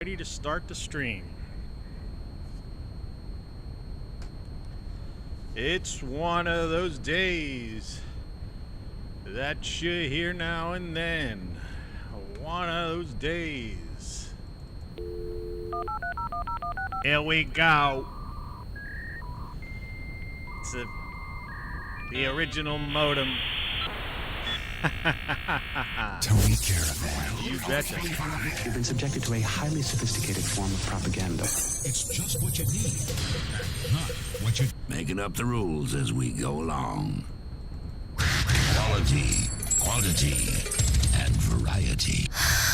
Ready to start the stream. It's one of those days that you hear now and then. One of those days. Here we go. It's the original modem. Tony Caravan. You betcha. You've been subjected to a highly sophisticated form of propaganda. It's just what you need, not what you... Making up the rules as we go along. Quality, quantity, and variety.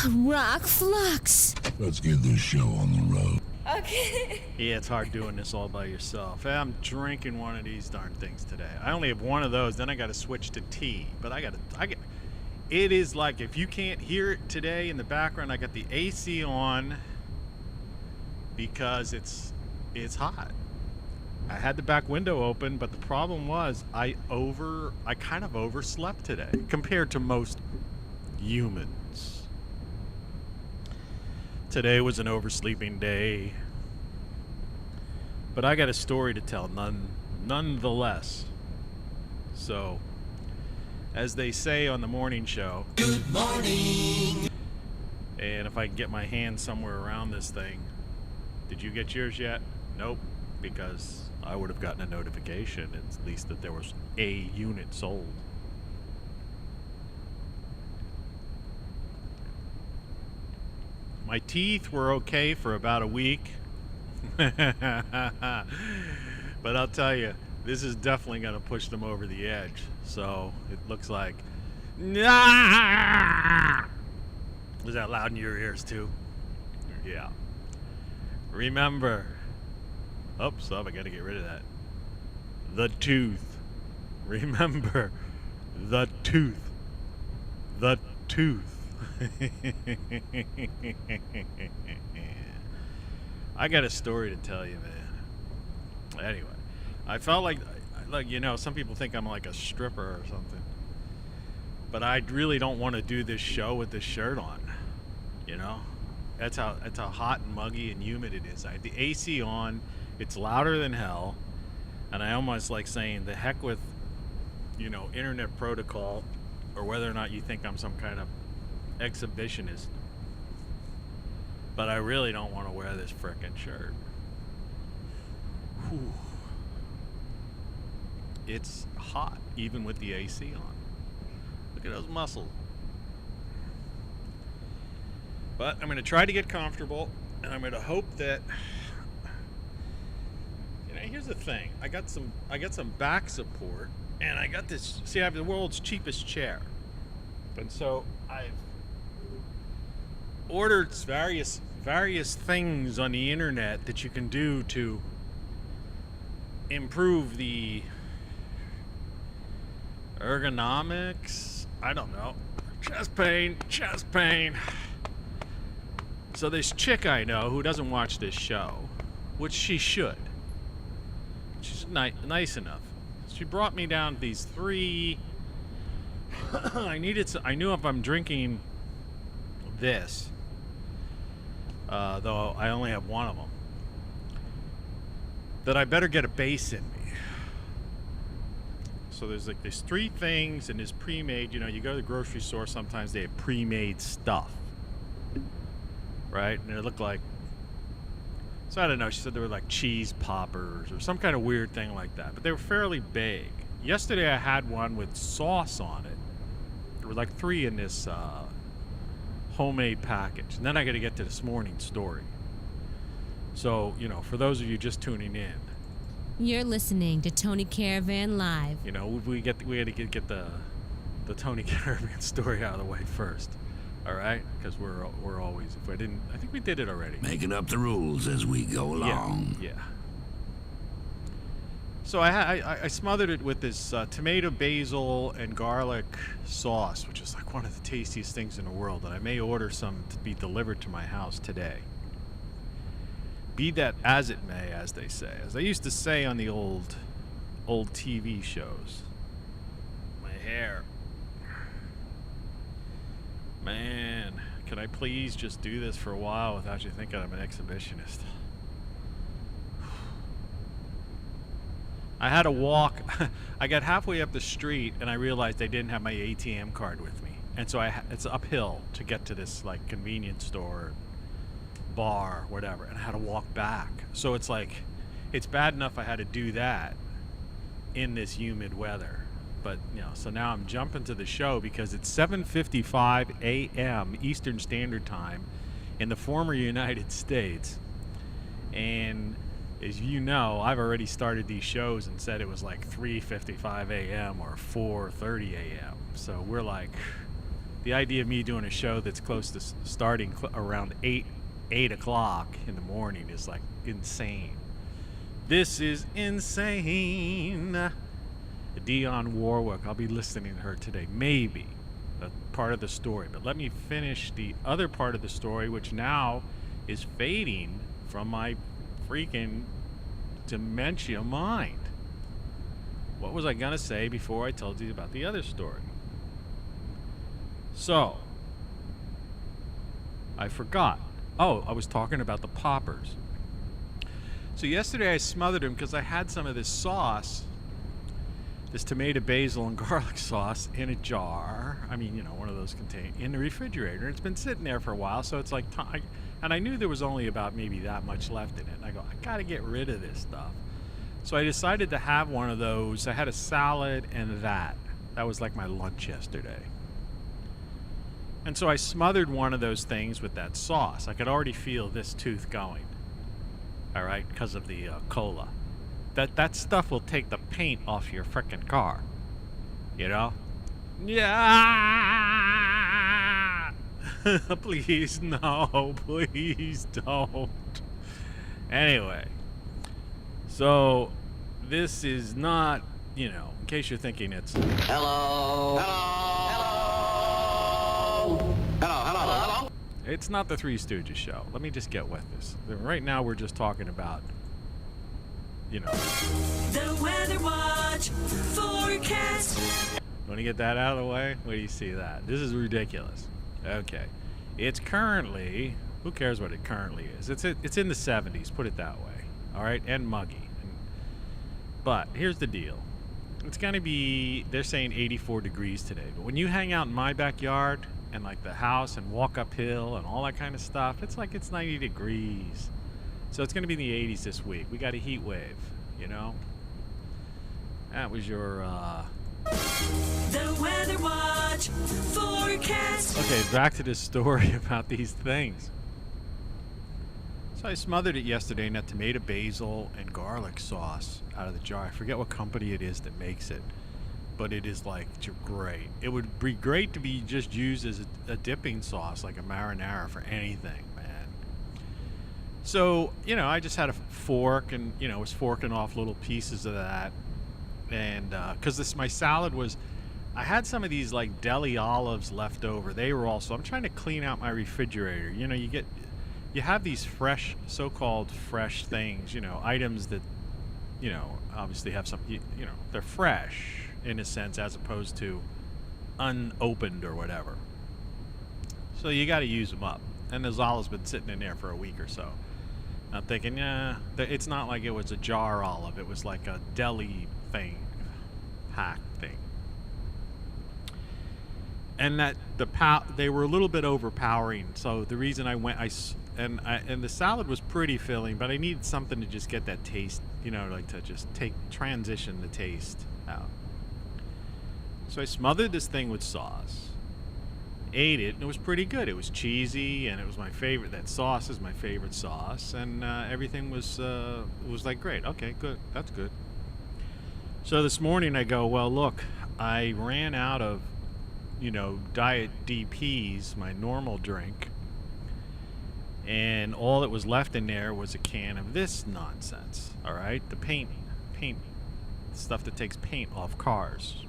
Rock Flux. Let's get this show on the road. Okay. Yeah, it's hard doing this all by yourself. I'm drinking one of these darn things today. I only have one of those, then I got to switch to tea. But it is like, if you can't hear it today in the background, I got the AC on because it's hot. I had the back window open, but the problem was I kind of overslept today compared to most humans. Today was an oversleeping day, but I got a story to tell nonetheless. So, as they say on the morning show, good morning. And if I can get my hand somewhere around this thing, did you get yours yet? Nope, because I would have gotten a notification at least that there was a unit sold. My teeth were okay for about a week. But I'll tell you, this is definitely going to push them over the edge. So it looks like... Was that loud in your ears too? Yeah. Remember... Oops, I got to get rid of that. The tooth. Remember, the tooth. The tooth. I got a story to tell you, man. Anyway, I felt like some people think I'm like a stripper or something, but I really don't want to do this show with this shirt on. You know, that's how hot and muggy and humid it is. I have the AC on. It's louder than hell, and I almost like saying the heck with, internet protocol, or whether or not you think I'm some kind of exhibitionist, but I really don't want to wear this frickin' shirt. Whew. It's hot even with the AC on. Look at those muscles. But I'm going to try to get comfortable, and I'm going to hope that here's the thing. I got some back support, and I got this. See, I have the world's cheapest chair, and so I've ordered various things on the internet that you can do to improve the ergonomics. I don't know. Chest pain. So this chick I know who doesn't watch this show, which she should. She's nice enough. She brought me down these 3. I knew if I'm drinking this, though I only have one of them, that I better get a base in me. So there's 3 things, and there's pre-made. You go to the grocery store, sometimes they have pre-made stuff, right? And they look like, so I don't know, she said they were like cheese poppers or some kind of weird thing like that, but they were fairly big. Yesterday I had one with sauce on it. There were like 3 in this homemade package. And then I got to get to this morning's story. So, for those of you just tuning in, You're listening to Tony Caravan Live. we had to get the Tony Caravan story out of the way first. All right, because we're always, if I didn't, I think we did it already. Making up the rules as we go along. Yeah. So I smothered it with this tomato, basil, and garlic sauce, which is like one of the tastiest things in the world. And I may order some to be delivered to my house today. Be that as it may, as they say, as they used to say on the old TV shows. My hair. Man, can I please just do this for a while without you thinking I'm an exhibitionist? I had to walk. I got halfway up the street and I realized I didn't have my ATM card with me. And so it's uphill to get to this like convenience store, bar, whatever. And I had to walk back. So it's like, it's bad enough I had to do that in this humid weather. But, you know, so now I'm jumping to the show because it's 7:55 a.m. Eastern Standard Time in the former United States. And as you know, I've already started these shows and said it was like 3:55 a.m. or 4:30 a.m. So we're like, the idea of me doing a show that's close to starting around 8 o'clock in the morning is like insane. This is insane. Dionne Warwick, I'll be listening to her today. Maybe a part of the story. But let me finish the other part of the story, which now is fading from my freaking dementia mind. What was I gonna say before I told you about the other story? So, I forgot. Oh, I was talking about the poppers. So yesterday I smothered them because I had some of this sauce, this tomato, basil, and garlic sauce in a jar. I mean, you know, one of those in the refrigerator. It's been sitting there for a while, so it's like time. And I knew there was only about maybe that much left in it. And I go, I gotta get rid of this stuff. So I decided to have one of those. I had a salad and that. That was like my lunch yesterday. And so I smothered one of those things with that sauce. I could already feel this tooth going. All right, because of the cola. That stuff will take the paint off your frickin' car. You know? Yeah! Please, no. Please don't. Anyway. So, this is not, you know, in case you're thinking it's... Hello. Hello. Hello. Hello. Hello. It's not the Three Stooges show. Let me just get with this. Right now we're just talking about, you know... The Weather Watch forecast. Want to get that out of the way? Where do you see that? This is ridiculous. Okay. It's currently... Who cares what it currently is? It's in the 70s, put it that way. All right? And muggy. But here's the deal. It's going to be... They're saying 84 degrees today. But when you hang out in my backyard and like the house and walk uphill and all that kind of stuff, it's like it's 90 degrees. So it's going to be in the 80s this week. We got a heat wave, you know? That was your... The Weather Watch forecast. Okay, back to this story about these things. So I smothered it yesterday in that tomato, basil, and garlic sauce out of the jar. I forget what company it is that makes it, but it is like great. It would be great to be just used as a dipping sauce, like a marinara for anything, man. So, you know, I just had a fork and, you know, was forking off little pieces of that. And because my salad was, I had some of these like deli olives left over. They were also, I'm trying to clean out my refrigerator. You know, you have these fresh, so-called fresh things, you know, items that, you know, obviously have some, you know, they're fresh in a sense as opposed to unopened or whatever. So you got to use them up. And those olives been sitting in there for a week or so. I'm thinking, yeah, it's not like it was a jar olive. It was like a deli thing, hack thing. And that they were a little bit overpowering. So the reason I went, and the salad was pretty filling, but I needed something to just get that taste, you know, like to just transition the taste out. So I smothered this thing with sauce, ate it, and it was pretty good. It was cheesy, and it was my favorite. That sauce is my favorite sauce, and everything was like great. Okay, good. That's good. So this morning I go, well, look, I ran out of, you know, Diet DPs, my normal drink, and all that was left in there was a can of this nonsense. All right, the paint stuff that takes paint off cars,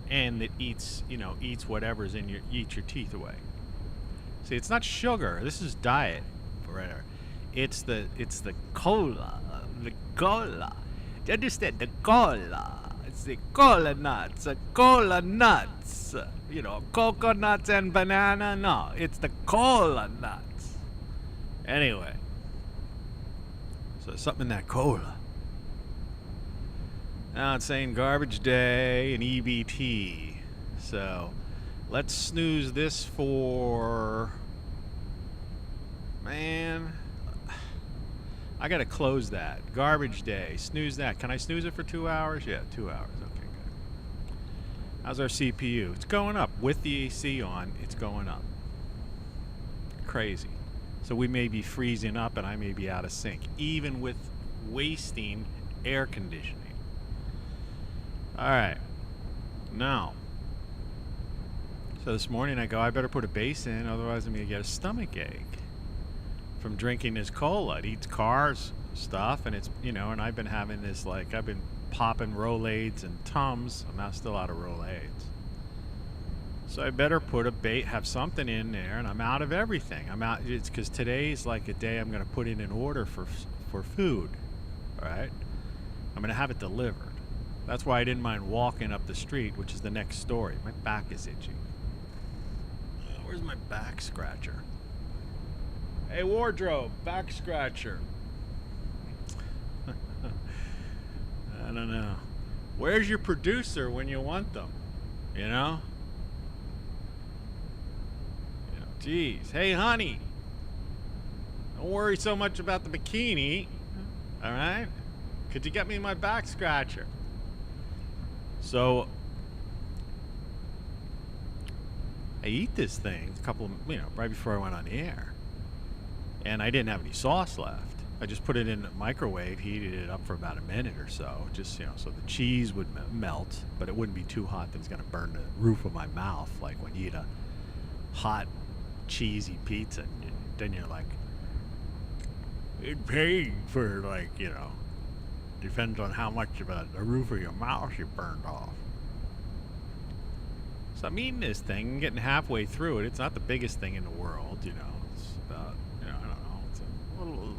and that eats whatever's in eats your teeth away. See, it's not sugar. This is diet, forever. It's the cola, the cola. Do you understand? The cola. See, cola nuts, cola nuts. You know, coconuts and banana. No, it's the cola nuts. Anyway, so something in that cola. Now it's saying garbage day and EBT. So let's snooze this for... Man, I gotta close that. Garbage day. Snooze that. Can I snooze it for 2 hours? Yeah, 2 hours. Okay, good. How's our CPU? It's going up. With the AC on, it's going up. Crazy. So we may be freezing up and I may be out of sync, even with wasting air conditioning. Alright. Now. So this morning I go, I better put a base in, otherwise I'm going to get a stomach ache from drinking this cola. It eats cars stuff, and it's, you know, and I've been having this, like, I've been popping Rolaids and Tums. I'm now still out of Rolaids. So I better put have something in there, and I'm out of everything. I'm out, it's because today's like a day I'm going to put in an order for food, all right? I'm going to have it delivered. That's why I didn't mind walking up the street, which is the next story. My back is itchy. Where's my back scratcher? Hey, wardrobe, back scratcher. I don't know. Where's your producer when you want them? You know? Geez. Hey, honey. Don't worry so much about the bikini. All right? Could you get me my back scratcher? So, I eat this thing right before I went on the air. And I didn't have any sauce left. I just put it in the microwave, heated it up for about a minute or so, just, you know, so the cheese would melt, but it wouldn't be too hot that it's going to burn the roof of my mouth, like when you eat a hot, cheesy pizza. And then you're like, it paid for, like, you know, depends on how much of the roof of your mouth you burned off. So I'm eating this thing, getting halfway through it. It's not the biggest thing in the world, you know. It's about, you know, I don't know. It's a little,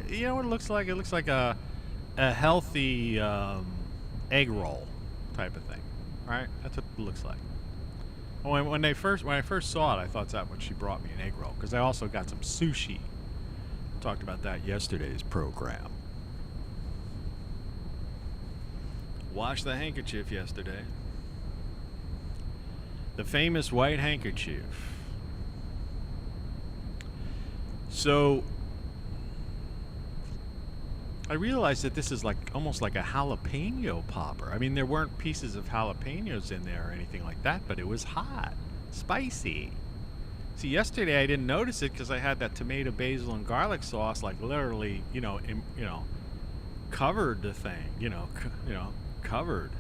you know what it looks like? It looks like a healthy egg roll type of thing, right? That's what it looks like. When I first saw it, I thought that's what she brought me, an egg roll, because I also got some sushi. Talked about that yesterday's program. Washed the handkerchief yesterday. The famous white handkerchief. So I realized that this is like almost like a jalapeno popper. I mean, there weren't pieces of jalapenos in there or anything like that, but it was hot, spicy. See, yesterday I didn't notice it because I had that tomato, basil, and garlic sauce, like literally, covered the thing, covered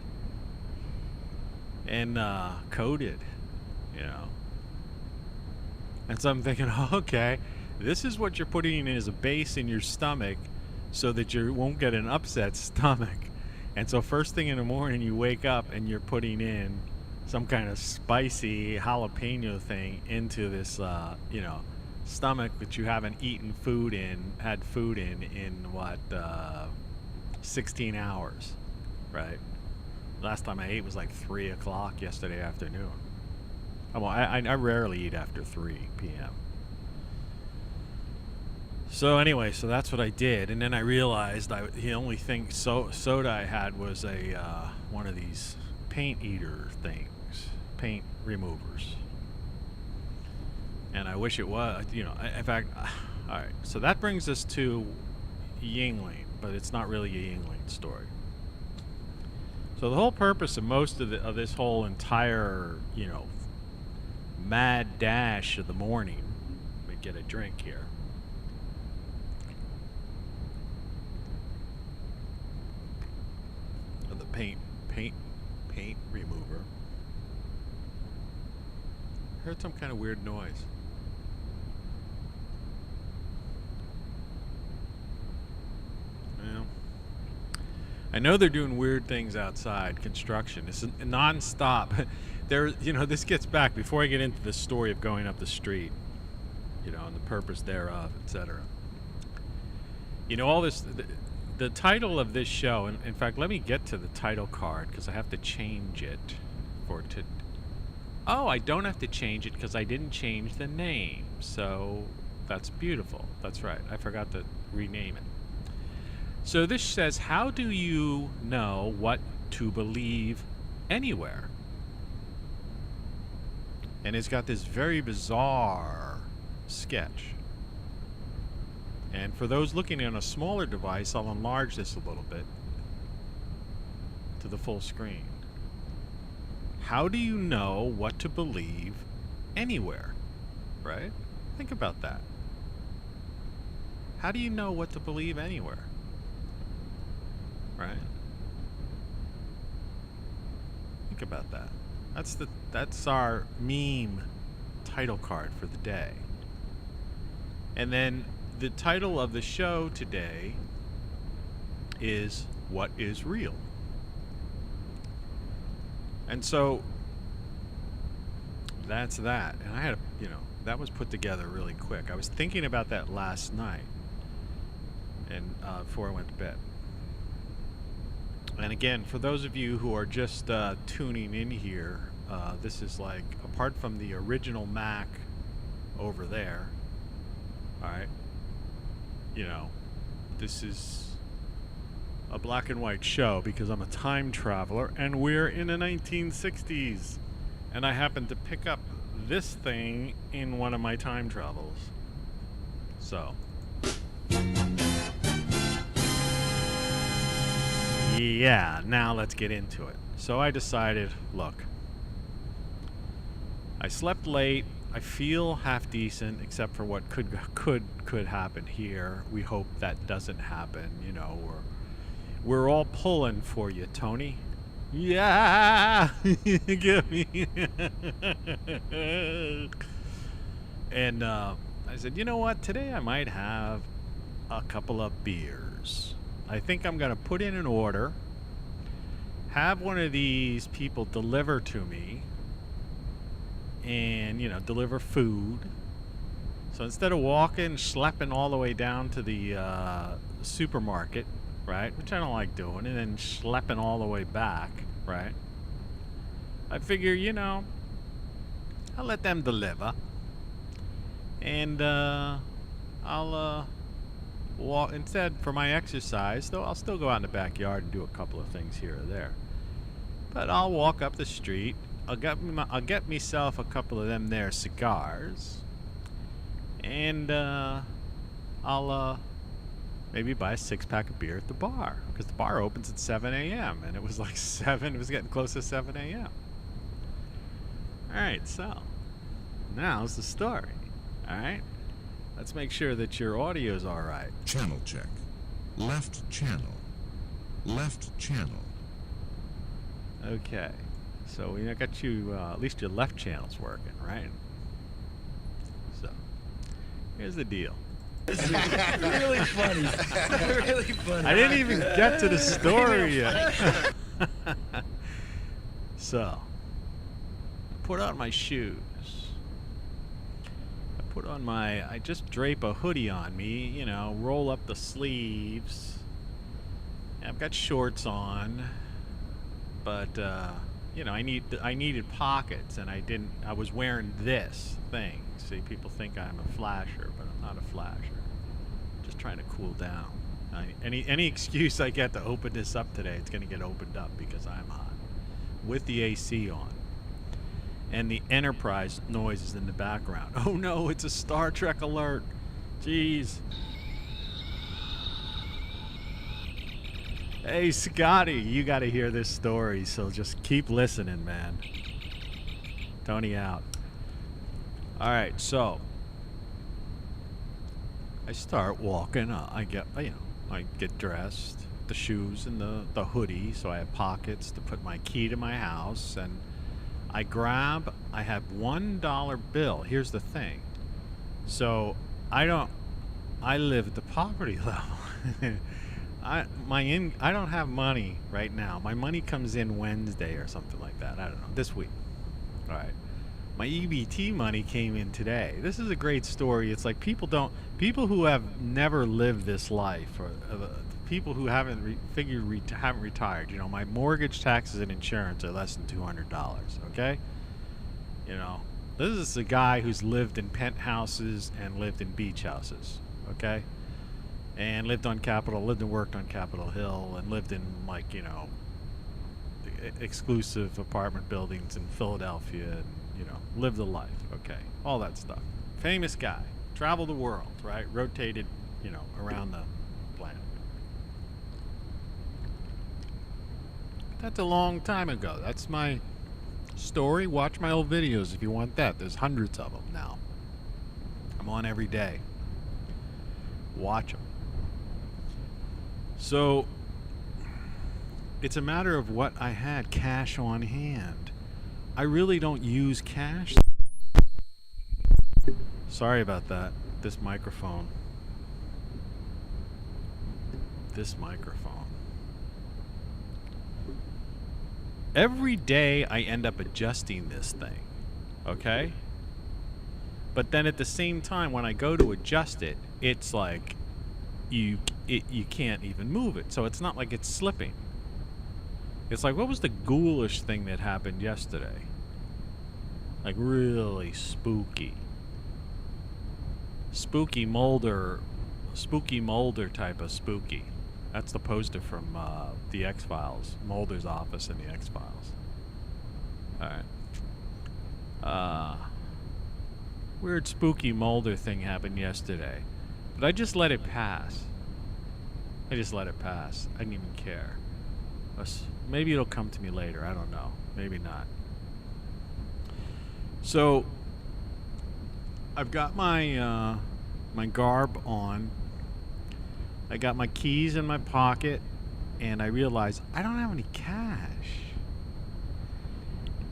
and coated, And so I'm thinking, okay, this is what you're putting in as a base in your stomach, so that you won't get an upset stomach. And so first thing in the morning you wake up and you're putting in some kind of spicy jalapeno thing into this stomach that you haven't had food in what 16 hours, right? Last time I ate was like 3 o'clock yesterday afternoon. Well, I rarely eat after 3 p.m. So anyway, so that's what I did, and then I realized the only thing soda I had was a one of these paint eater things, paint removers, and I wish it was, in fact, all right. So that brings us to Yingling, but it's not really a Yingling story. So the whole purpose of most of this whole entire, mad dash of the morning. Let me get a drink here. The paint remover. Heard some kind of weird noise. Well, I know they're doing weird things outside, construction. It's non-stop. This gets back, before I get into the story of going up the street, and the purpose thereof, etc. All this, the title of this show, and in fact, let me get to the title card because I have to change it for to. Oh, I don't have to change it because I didn't change the name. So that's beautiful. That's right. I forgot to rename it. So this says, how do you know what to believe anywhere? And it's got this very bizarre sketch. And for those looking on a smaller device, I'll enlarge this a little bit to the full screen. How do you know what to believe anywhere? Right? Think about that. How do you know what to believe anywhere? Right? Think about that. That's our meme title card for the day. And then the title of the show today is What is Real? And so that's that. And I had, that was put together really quick. I was thinking about that last night and before I went to bed. And again, for those of you who are just tuning in here, this is like, apart from the original Mac over there, all right, this is a black and white show because I'm a time traveler and we're in the 1960s. And I happened to pick up this thing in one of my time travels. So. Yeah, now let's get into it. So I decided, look, I slept late. I feel half decent, except for what could happen here. We hope that doesn't happen. We're all pulling for you, Tony. Yeah, get me. And I said, you know what? Today I might have a couple of beers. I think I'm gonna put in an order, have one of these people deliver to me, and deliver food. So instead of schlepping all the way down to the supermarket, right, which I don't like doing, and then schlepping all the way back, right, I figure, I'll let them deliver, and I'll walk instead for my exercise. Though I'll still go out in the backyard and do a couple of things here or there, but I'll walk up the street. I'll get myself a couple of them there cigars, and I'll maybe buy a 6-pack of beer at the bar, because the bar opens at 7 a.m. and it was like 7. It was getting close to 7 a.m. All right, so now's the story. All right, let's make sure that your audio's all right. Channel check. Left channel. Left channel. Okay, so we got you, at least your left channel's working, right? So, here's the deal. Really funny. Really funny. I didn't even get to the story yet. So, put on my shoes. I just drape a hoodie on me, roll up the sleeves. I've got shorts on, but I needed pockets, and I was wearing this thing. See, people think I'm a flasher, but I'm not a flasher. Just trying to cool down. Any excuse I get to open this up today, it's going to get opened up because I'm hot with the AC on. And the Enterprise noise is in the background. Oh no, it's a Star Trek alert. Jeez. Hey, Scotty, you got to hear this story, so just keep listening, man. Tony out. All right, so I start walking. I get dressed, the shoes and the hoodie, so I have pockets to put my key to my house, and I have $1 bill. Here's the thing. So I live at the poverty level. I don't have money right now. My money comes in Wednesday or something like that. I don't know. This week. All right. My EBT money came in today. This is a great story. It's like people who have never lived this life, or people who haven't haven't retired. You know, my mortgage, taxes, and insurance are less than $200. Okay. You know, this is a guy who's lived in penthouses and lived in beach houses. Okay. And lived and worked on Capitol Hill, and lived in, like, you know, exclusive apartment buildings in Philadelphia, and, you know, lived the life. Okay. All that stuff. Famous guy. Traveled the world, right? Rotated, you know, around the planet. That's a long time ago. That's my story. Watch my old videos if you want that. There's hundreds of them now. I'm on every day. Watch them. So, it's a matter of what I had cash on hand. I really don't use cash. Sorry about that. This microphone. Every day I end up adjusting this thing. Okay? But then at the same time, when I go to adjust it, it's like you can't even move it. So it's not like it's slipping. It's like, what was the ghoulish thing that happened yesterday? Like, really spooky. Spooky Mulder type of spooky. That's the poster from the X-Files. Mulder's office in the X-Files. Alright. Weird spooky Mulder thing happened yesterday. But I just let it pass. I didn't even care. Maybe it'll come to me later. I don't know. Maybe not. So, I've got my my garb on. I got my keys in my pocket, and I realize I don't have any cash.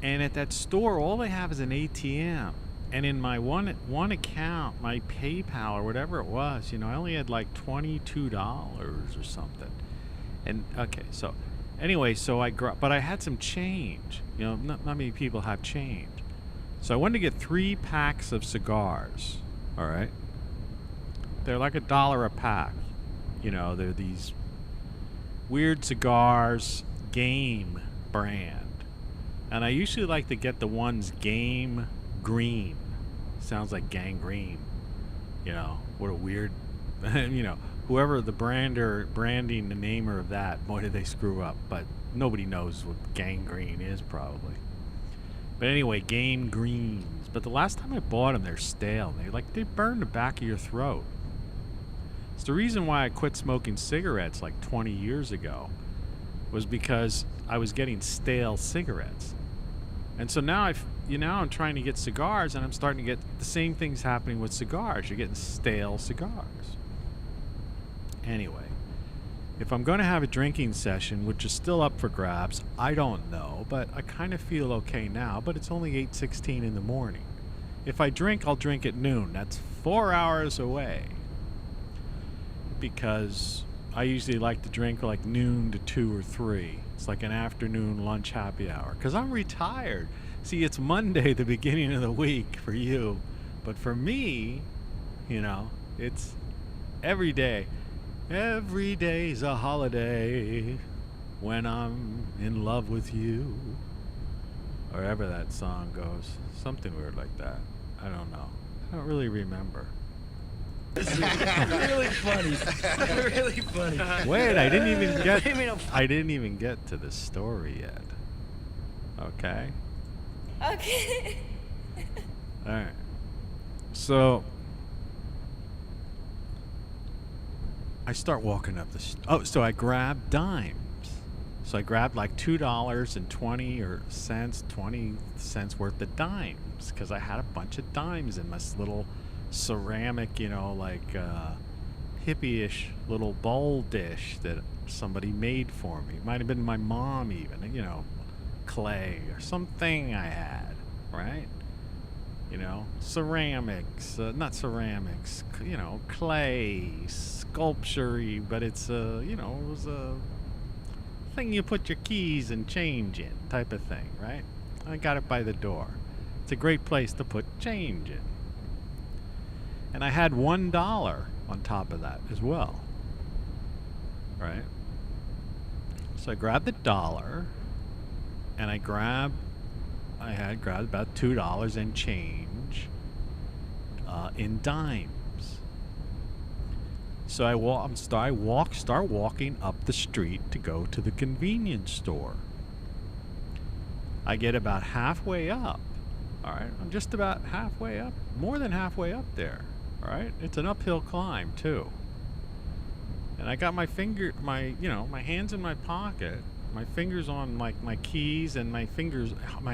And at that store, all they have is an ATM. And in my one account, my PayPal or whatever it was, you know, I only had like $22 or something. And okay, so anyway, so but I had some change. You know, not many people have change. So I wanted to get 3 packs of cigars. All right, they're like $1 a pack. You know, they're these weird cigars, Game brand, and I usually like to get the ones Game Green. Sounds like gangrene. You know, what a weird. You know, whoever the branding the namer of that, boy did they screw up. But nobody knows what gangrene is probably. But anyway, Game Greens. But the last time I bought them, they're stale. They burn the back of your throat. It's the reason why I quit smoking cigarettes like 20 years ago, was because I was getting stale cigarettes. And so now I'm trying to get cigars, and I'm starting to get the same things happening with cigars. You're getting stale cigars. Anyway, if I'm going to have a drinking session, which is still up for grabs, I don't know, but I kind of feel okay now, but it's only 8:16 in the morning. If I drink, I'll drink at noon. That's 4 hours away. Because I usually like to drink like noon to 2 or 3. It's like an afternoon lunch happy hour. Because I'm retired. See, it's Monday, the beginning of the week for you. But for me, you know, it's every day. Every day's a holiday when I'm in love with you. Or ever that song goes. Something weird like that. I don't know. I don't really remember. Really funny. Really funny. Wait, I didn't even get to the story yet. Okay. Okay. All right. So I start walking up so I grabbed dimes. So I grabbed like $2.20 worth of dimes, because I had a bunch of dimes in this little ceramic, you know, like hippie-ish little bowl dish that somebody made for me. Might have been my mom even, you know, clay or something I had, right? You know, ceramics, not ceramics, you know, clay, sculpture-y, but it's, you know, it was a thing you put your keys and change in type of thing, right? I got it by the door. It's a great place to put change in. And I had $1 on top of that as well. right? So I grabbed the dollar, and I had grabbed about $2 and change in dimes. So I start walking up the street to go to the convenience store. I get about halfway up. All right, I'm just about halfway up, more than halfway up there. All right, it's an uphill climb too. And I got my hands in my pocket, my fingers on like my keys, and my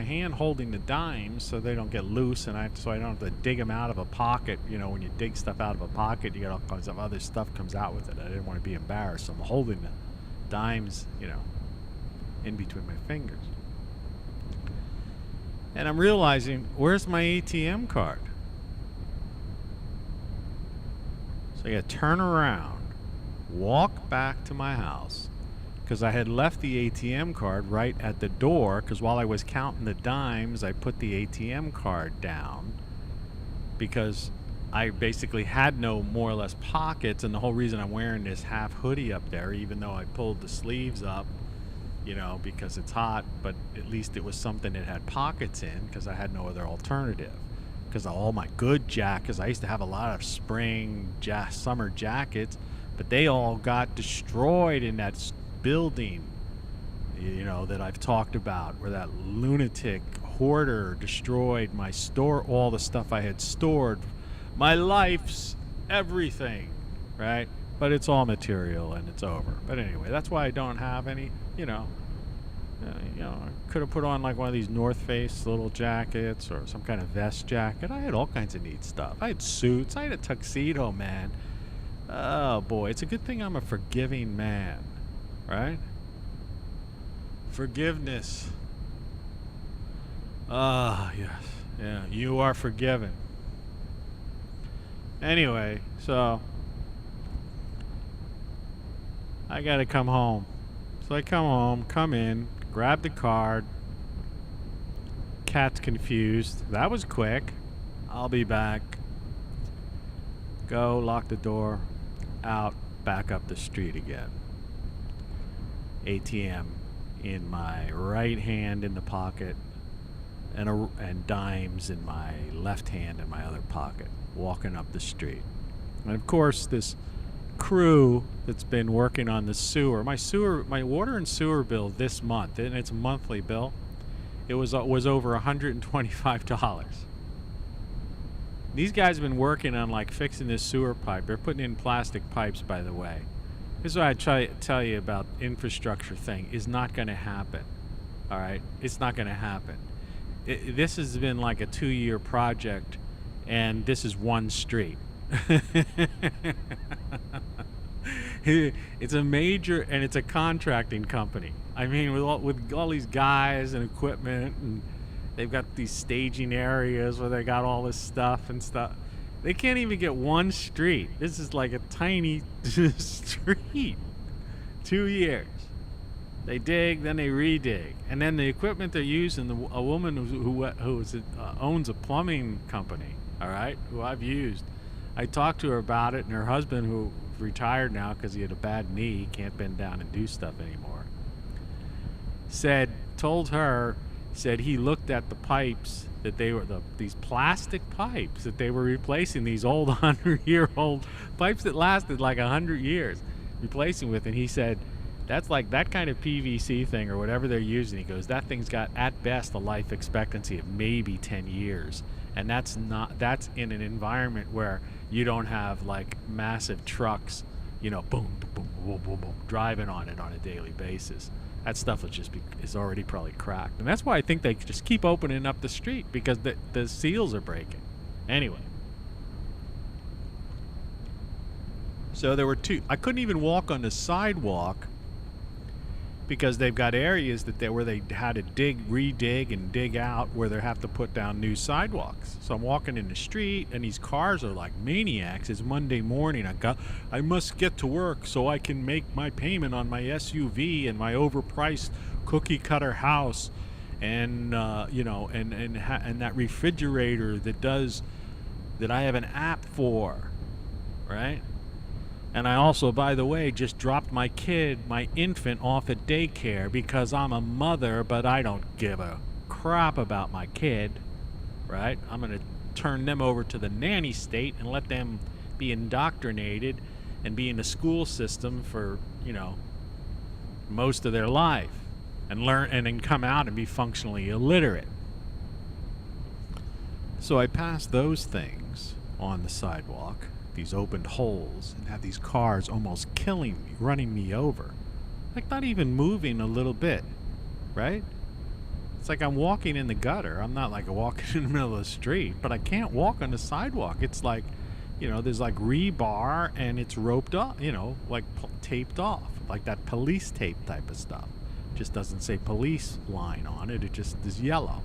hand holding the dimes so they don't get loose, and so I don't have to dig them out of a pocket. You know, when you dig stuff out of a pocket, you get all kinds of other stuff comes out with it. I didn't want to be embarrassed, so I'm holding the dimes, in between my fingers. And I'm realizing, where's my ATM card? So I got to turn around, walk back to my house, because I had left the ATM card right at the door, because while I was counting the dimes, I put the ATM card down, because I basically had no more or less pockets, and the whole reason I'm wearing this half hoodie up there, even though I pulled the sleeves up, because it's hot, but at least it was something that had pockets in, because I had no other alternative. Because all my good jackets, I used to have a lot of summer jackets, but they all got destroyed in that building, that I've talked about, where that lunatic hoarder destroyed my store, all the stuff I had stored, my life's everything, right? But it's all material and it's over. But anyway, that's why I don't have any, I could have put on like one of these North Face little jackets or some kind of vest jacket. I had all kinds of neat stuff. I had suits. I had a tuxedo, man. Oh boy, it's a good thing I'm a forgiving man, right? Forgiveness. Ah, yes. Yeah, you are forgiven. Anyway, so I gotta come home. So I come in, grab the card. Cat's confused. That was quick. I'll be back. Go, lock the door, out, back up the street again. ATM in my right hand in the pocket, and dimes in my left hand in my other pocket, walking up the street. And of course, this crew that's been working on the sewer, my water and sewer bill this month, and it's a monthly bill, it was over $125. These guys have been working on like fixing this sewer pipe. They're putting in plastic pipes, by the way. This is what I try to tell you about infrastructure thing is not going to happen. All right, it's not going to happen. This has been like a 2-year project, and this is one street. It's a major, and it's a contracting company. I mean, with all these guys and equipment, and they've got these staging areas where they got all this stuff and stuff. They can't even get one street. This is like a tiny street. 2 years. They dig, then they redig, and then the equipment they're using. A woman who owns a plumbing company, all right, who I've used. I talked to her about it, and her husband, who retired now because he had a bad knee, can't bend down and do stuff anymore, told her he looked at the pipes that they were these plastic pipes that they were replacing, these old 100-year-old pipes that lasted like 100 years, replacing with, and he said that's like that kind of PVC thing or whatever they're using. He goes, that thing's got at best a life expectancy of maybe 10 years. And that's in an environment where you don't have like massive trucks, boom, boom, boom, boom, boom, boom, driving on it on a daily basis. That stuff is already probably cracked. And that's why I think they just keep opening up the street, because the seals are breaking. Anyway. So there were I couldn't even walk on the sidewalk, because they've got areas where they had to redig and dig out, where they have to put down new sidewalks. So I'm walking in the street, and these cars are like maniacs. It's Monday morning. I must get to work so I can make my payment on my SUV and my overpriced cookie cutter house, and and that refrigerator that I have an app for, right? And I also, by the way, just dropped my infant, off at daycare because I'm a mother, but I don't give a crap about my kid, right? I'm going to turn them over to the nanny state and let them be indoctrinated and be in the school system for, most of their life and learn and then come out and be functionally illiterate. So I passed those things on the sidewalk, these opened holes, and have these cars almost killing me, running me over. Like not even moving a little bit, right? It's like I'm walking in the gutter. I'm not like walking in the middle of the street, but I can't walk on the sidewalk. It's like, there's like rebar and it's roped off, like taped off, like that police tape type of stuff. Just doesn't say police line on it. It just is yellow.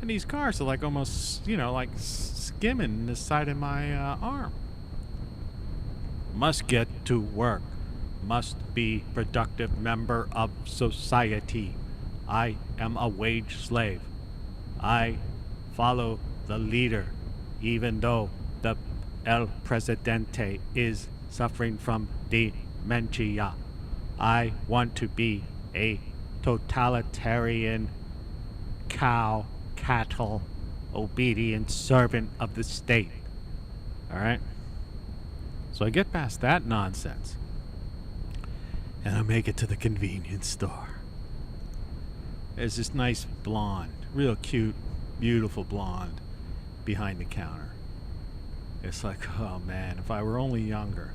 And these cars are like almost, like skimming the side of my arm. Must get to work. Must be productive member of society. I am a wage slave. I follow the leader, even though the El Presidente is suffering from dementia. I want to be a totalitarian cattle, obedient servant of the state. All right? So I get past that nonsense. And I make it to the convenience store. There's this nice blonde, real cute, beautiful blonde behind the counter. It's like, oh man, if I were only younger.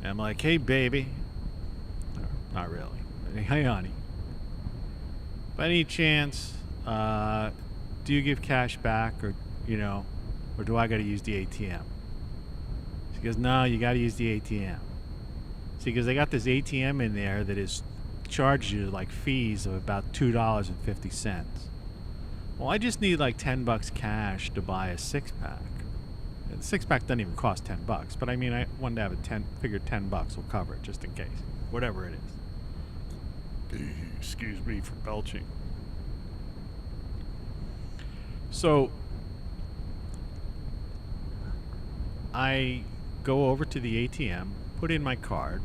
And I'm like, hey baby. Or, not really. Hey honey. By any chance, do you give cash back or do I got to use the ATM? She goes, no, you got to use the ATM. See, because they got this ATM in there that is charges you like fees of about $2.50. Well, I just need like $10 cash to buy a 6-pack. The 6-pack doesn't even cost $10, but I mean, I wanted to have figured $10 will cover it just in case, whatever it is. Excuse me for belching. So I go over to the ATM, put in my card.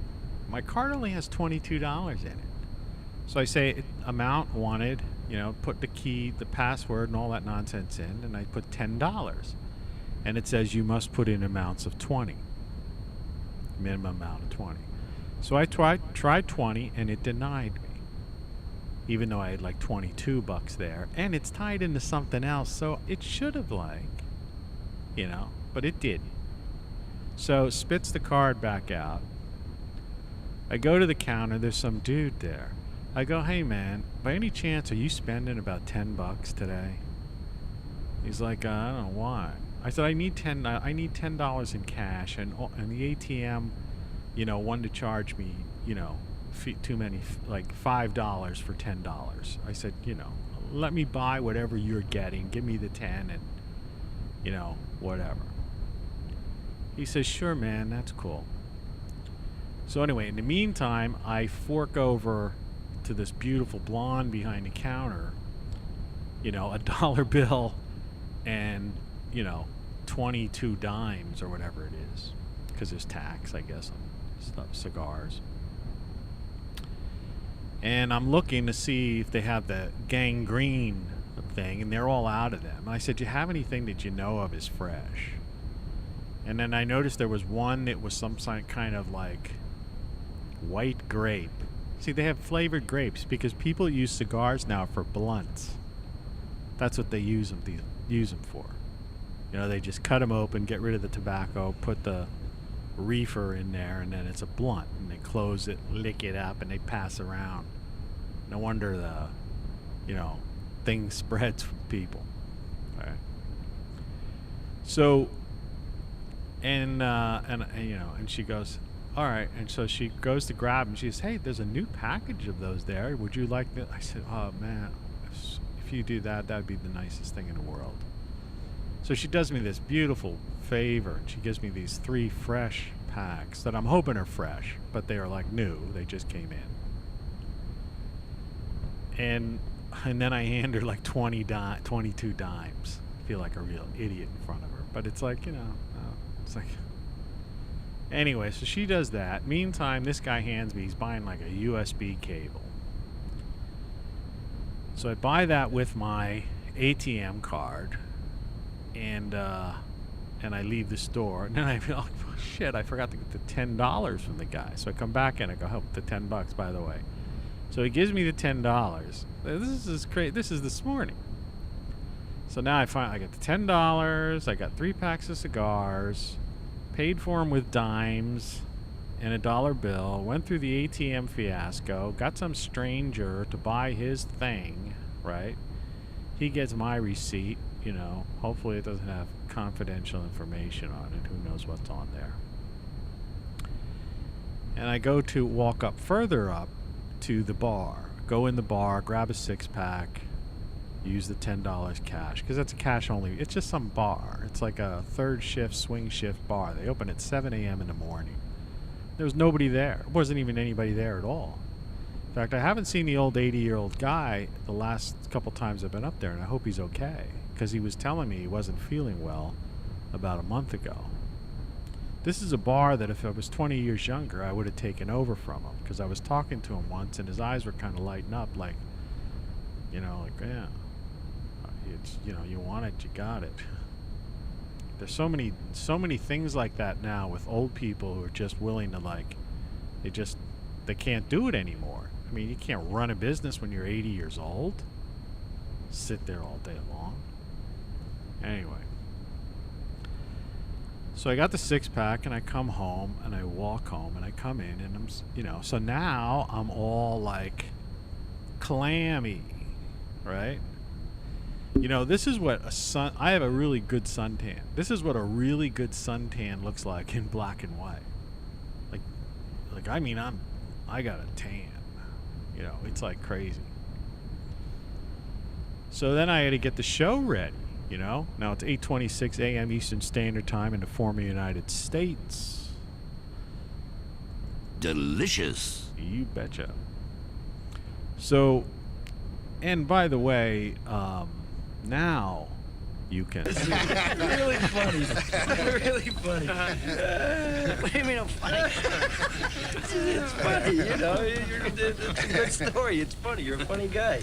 My card only has $22 in it. So I say amount wanted, put the key, the password, and all that nonsense in, and I put $10. And it says you must put in amounts of 20. Minimum amount of 20. So I tried 20, and it denied me. Even though I had like $22 there. And it's tied into something else, so it should have but it didn't. So spits the card back out. I go to the counter, there's some dude there. I go, hey man, by any chance are you spending about $10 today? He's like, I don't know why. I said, I need $10 in cash, and the ATM, wanted to charge me, too many, like $5 for $10. I said, let me buy whatever you're getting. Give me the 10 and, whatever. He says, sure, man, that's cool. So anyway, in the meantime, I fork over to this beautiful blonde behind the counter, a dollar bill and, 22 dimes or whatever it is. Because there's tax, I guess, on cigars. And I'm looking to see if they have the gangrene thing, and they're all out of them. I said, do you have anything that you know of is fresh? And then I noticed there was one that was some kind of like white grape. See, they have flavored grapes because people use cigars now for blunts. That's what they use them for. They just cut them open, get rid of the tobacco, put the reefer in there, and then it's a blunt. And they close it, lick it up, and they pass around. No wonder the, thing spreads from people. All right. So, and she goes, all right. And so she goes to grab them. She says, hey, there's a new package of those there. Would you like that? I said, oh man, if you do that, that'd be the nicest thing in the world. So she does me this beautiful favor, and she gives me these 3 fresh packs that I'm hoping are fresh, but they are like new. They just came in. And then I hand her like 22 dimes. I feel like a real idiot in front of her. But it's like, it's like, Anyway, so she does that. Meantime, this guy hands me, he's buying like a USB cable. So I buy that with my ATM card, and I leave the store. And then I feel like, oh, shit, I forgot to get the $10 from the guy. So I come back and I go, oh, the $10, by the way. So he gives me the $10. This is great. This is this morning. So now I get the $10. I got 3 packs of cigars. Paid for them with dimes and a dollar bill. Went through the ATM fiasco. Got some stranger to buy his thing, right? He gets my receipt, you know. Hopefully it doesn't have confidential information on it. Who knows what's on there. And I go to walk up further up to the bar. Go in the bar, grab a 6-pack, use the $10 cash, because that's a cash only. It's just some bar. It's like a third shift, swing shift bar. They open at 7 a.m. in the morning. There was nobody there. There wasn't even anybody there at all. In fact, I haven't seen the old 80-year-old guy the last couple times I've been up there, and I hope he's okay, because he was telling me he wasn't feeling well about a month ago. This is a bar that if I was 20 years younger, I would have taken over from him, because I was talking to him once, and his eyes were kind of lighting up, like, you know, like, yeah, it's, you know, you want it, you got it. There's so many things like that now with old people who are just willing to, like, they can't do it anymore. I mean, you can't run a business when you're 80 years old. Sit there all day long. Anyway. So I got the 6-pack, and I come home, and I walk home, and I come in, and I'm, you know, so now I'm all like clammy, right? You know, this is what I have a really good suntan. This is what a really good suntan looks like in black and white. Like I mean, I got a tan. You know, it's like crazy. So then I had to get the show ready. You know, now it's 8:26 a.m. Eastern Standard Time in the former United States. Delicious. You betcha. So, and by the way, now you can. Really funny. Really funny. What do you mean I'm funny? It's funny, you know. It's a good story. It's funny. You're a funny guy.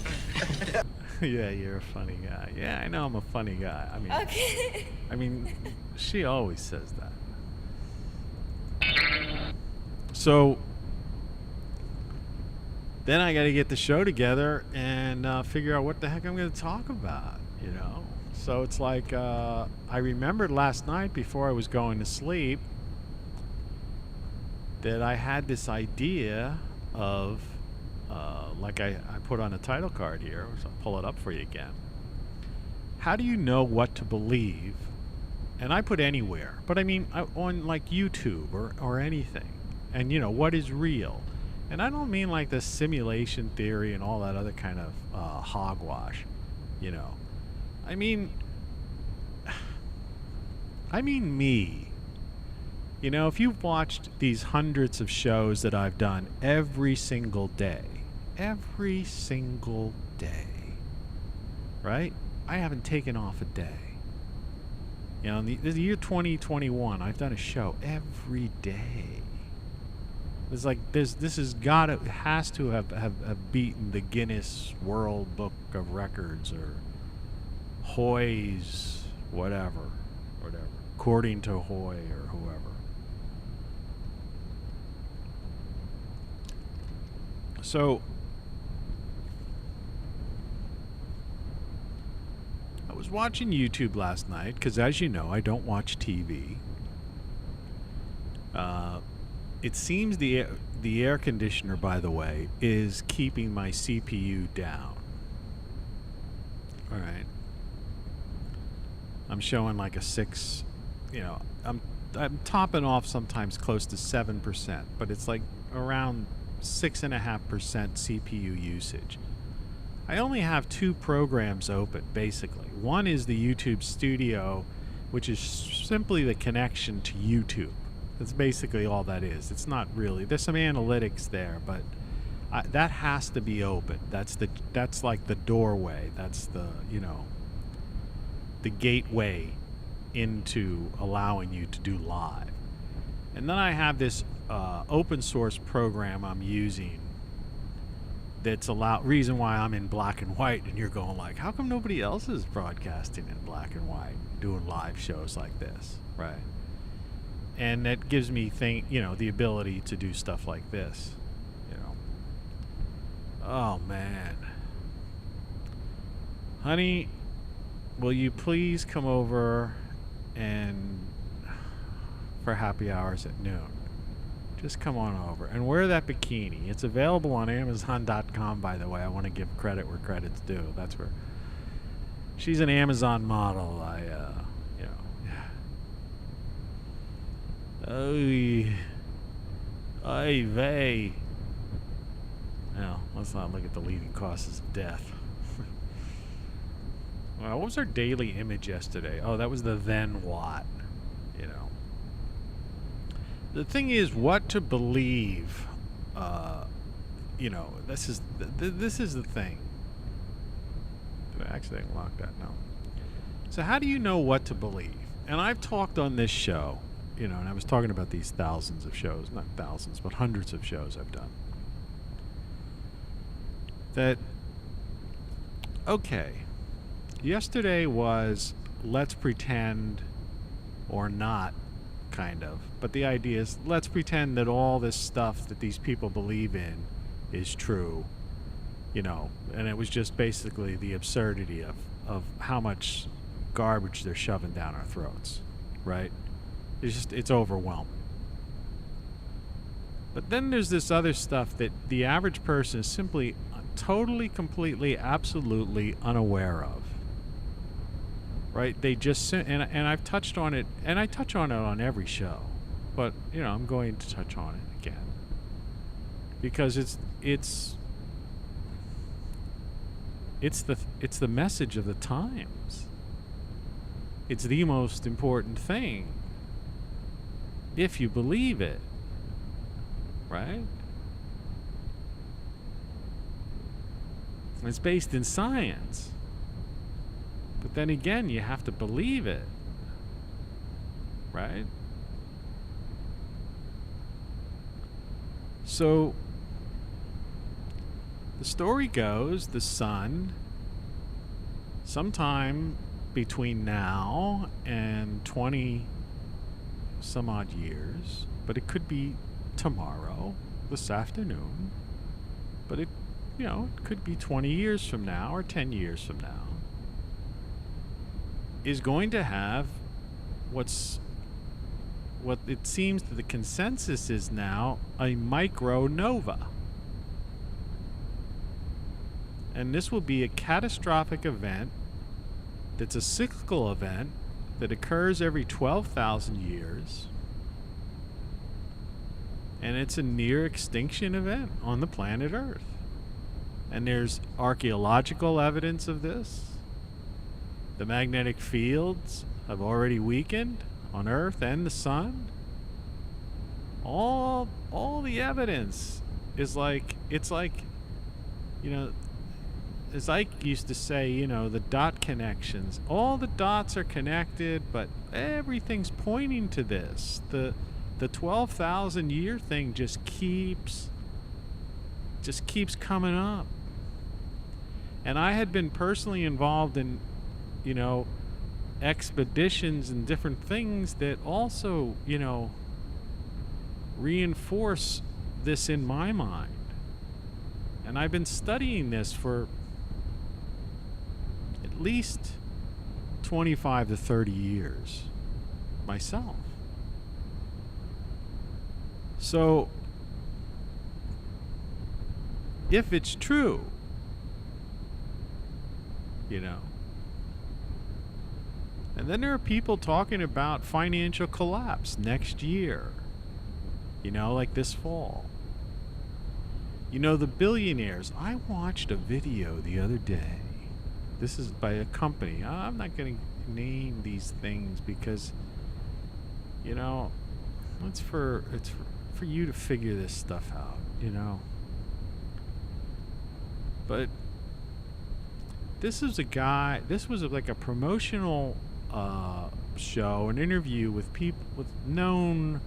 Yeah, you're a funny guy. Yeah, I know I'm a funny guy. I mean, Okay. I mean, she always says that. So then I got to get the show together and figure out what the heck I'm going to talk about, you know? So it's like I remembered last night before I was going to sleep that I had this idea of, like I put on a title card here, so I'll pull it up for you again. How do you know what to believe? And I put anywhere, but I mean on like YouTube or anything. And you know, what is real? And I don't mean like the simulation theory and all that other kind of hogwash, you know. I mean me. You know, if you've watched these hundreds of shows that I've done every single day, right? I haven't taken off a day. You know, in the year 2021, I've done a show every day. It's like this has to have beaten the Guinness World Book of Records or Hoy's whatever, according to Hoy or whoever. So I was watching YouTube last night because, as you know, I don't watch TV. It seems the air conditioner, by the way, is keeping my CPU down. All right. I'm showing like a 6, you know, I'm topping off sometimes close to 7%, but it's like around 6.5% CPU usage. I only have 2 programs open, basically. One is the YouTube Studio, which is simply the connection to YouTube. That's basically all that is. It's not really. There's some analytics there, but that has to be open. That's like the doorway. That's the, you know, the gateway into allowing you to do live. And then I have this open source program I'm using that's reason why I'm in black and white, and you're going like, how come nobody else is broadcasting in black and white, doing live shows like this, right? And that gives me the ability to do stuff like this, Oh man. Honey, will you please come over and for happy hours at noon? Just come on over and wear that bikini. It's available on Amazon.com, by the way. I want to give credit where credit's due. That's where she's an Amazon model. Oy vey. Well, let's not look at the leading causes of death. Well, what was our daily image yesterday? Oh, that was the then what, The thing is, what to believe. This is the thing. Did I actually unlock that? No. So how do you know what to believe? And I've talked on this show, and I was talking about these thousands of shows, not thousands, but hundreds of shows I've done. That, okay, yesterday was let's pretend or not, kind of. But the idea is let's pretend that all this stuff that these people believe in is true, and it was just basically the absurdity of how much garbage they're shoving down our throats, right? It's overwhelming. But then there's this other stuff that the average person is simply totally, completely, absolutely unaware of. Right? They just and I've touched on it, and I touch on it on every show, but I'm going to touch on it again because it's the message of the times. It's the most important thing if you believe it, right? It's based in science. But then again, you have to believe it, right? So, the story goes, the sun, sometime between now and 20 some odd years, but it could be tomorrow, this afternoon, but it could be 20 years from now or 10 years from now, is going to have what it seems that the consensus is now a micronova. And this will be a catastrophic event that's a cyclical event that occurs every 12,000 years. And it's a near extinction event on the planet Earth. And there's archaeological evidence of this. The magnetic fields have already weakened on Earth and the sun. All the evidence is it's like, as Ike used to say, the dot connections. All the dots are connected, but everything's pointing to this. The 12,000 year thing just keeps coming up. And I had been personally involved in expeditions and different things that also, reinforce this in my mind. And I've been studying this for at least 25 to 30 years myself. So, if it's true, and then there are people talking about financial collapse next year, like this fall. The billionaires. I watched a video the other day. This is by a company. I'm not going to name these things because, it's for you to figure this stuff out, But this is a guy. This was like a promotional show, an interview with people with known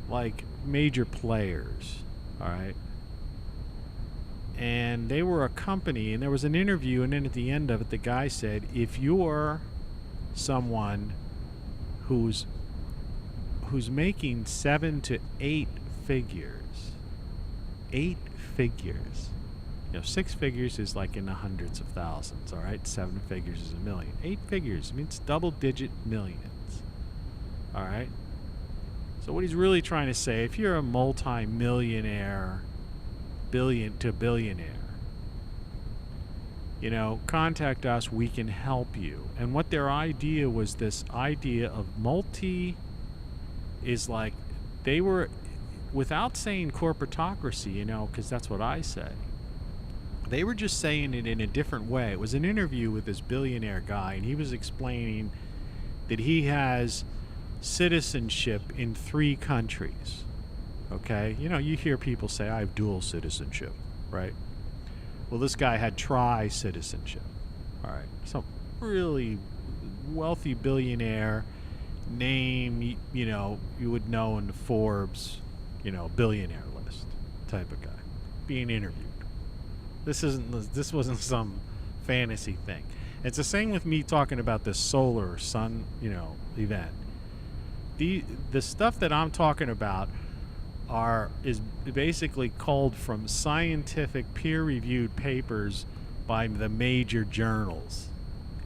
like major players, all right? And they were a company, and there was an interview, and then at the end of it, the guy said, if you're someone who's making 7 to 8 figures, 8 figures, 6 figures is like in the hundreds of thousands, all right? 7 figures is a million. 8 figures means double-digit millions, all right? So what he's really trying to say, if you're a multi-millionaire, billionaire, contact us, we can help you. And what their idea was, this idea of is like, they were, without saying corporatocracy, because that's what I say, they were just saying it in a different way. It was an interview with this billionaire guy, and he was explaining that he has citizenship in 3 countries. Okay? You hear people say, I have dual citizenship, right? Well, this guy had tri-citizenship. All right. Some really wealthy billionaire name, you would know in the Forbes, billionaire list type of guy being interviewed. This wasn't some fantasy thing. It's the same with me talking about this solar sun, event. The stuff that I'm talking about is basically culled from scientific peer-reviewed papers by the major journals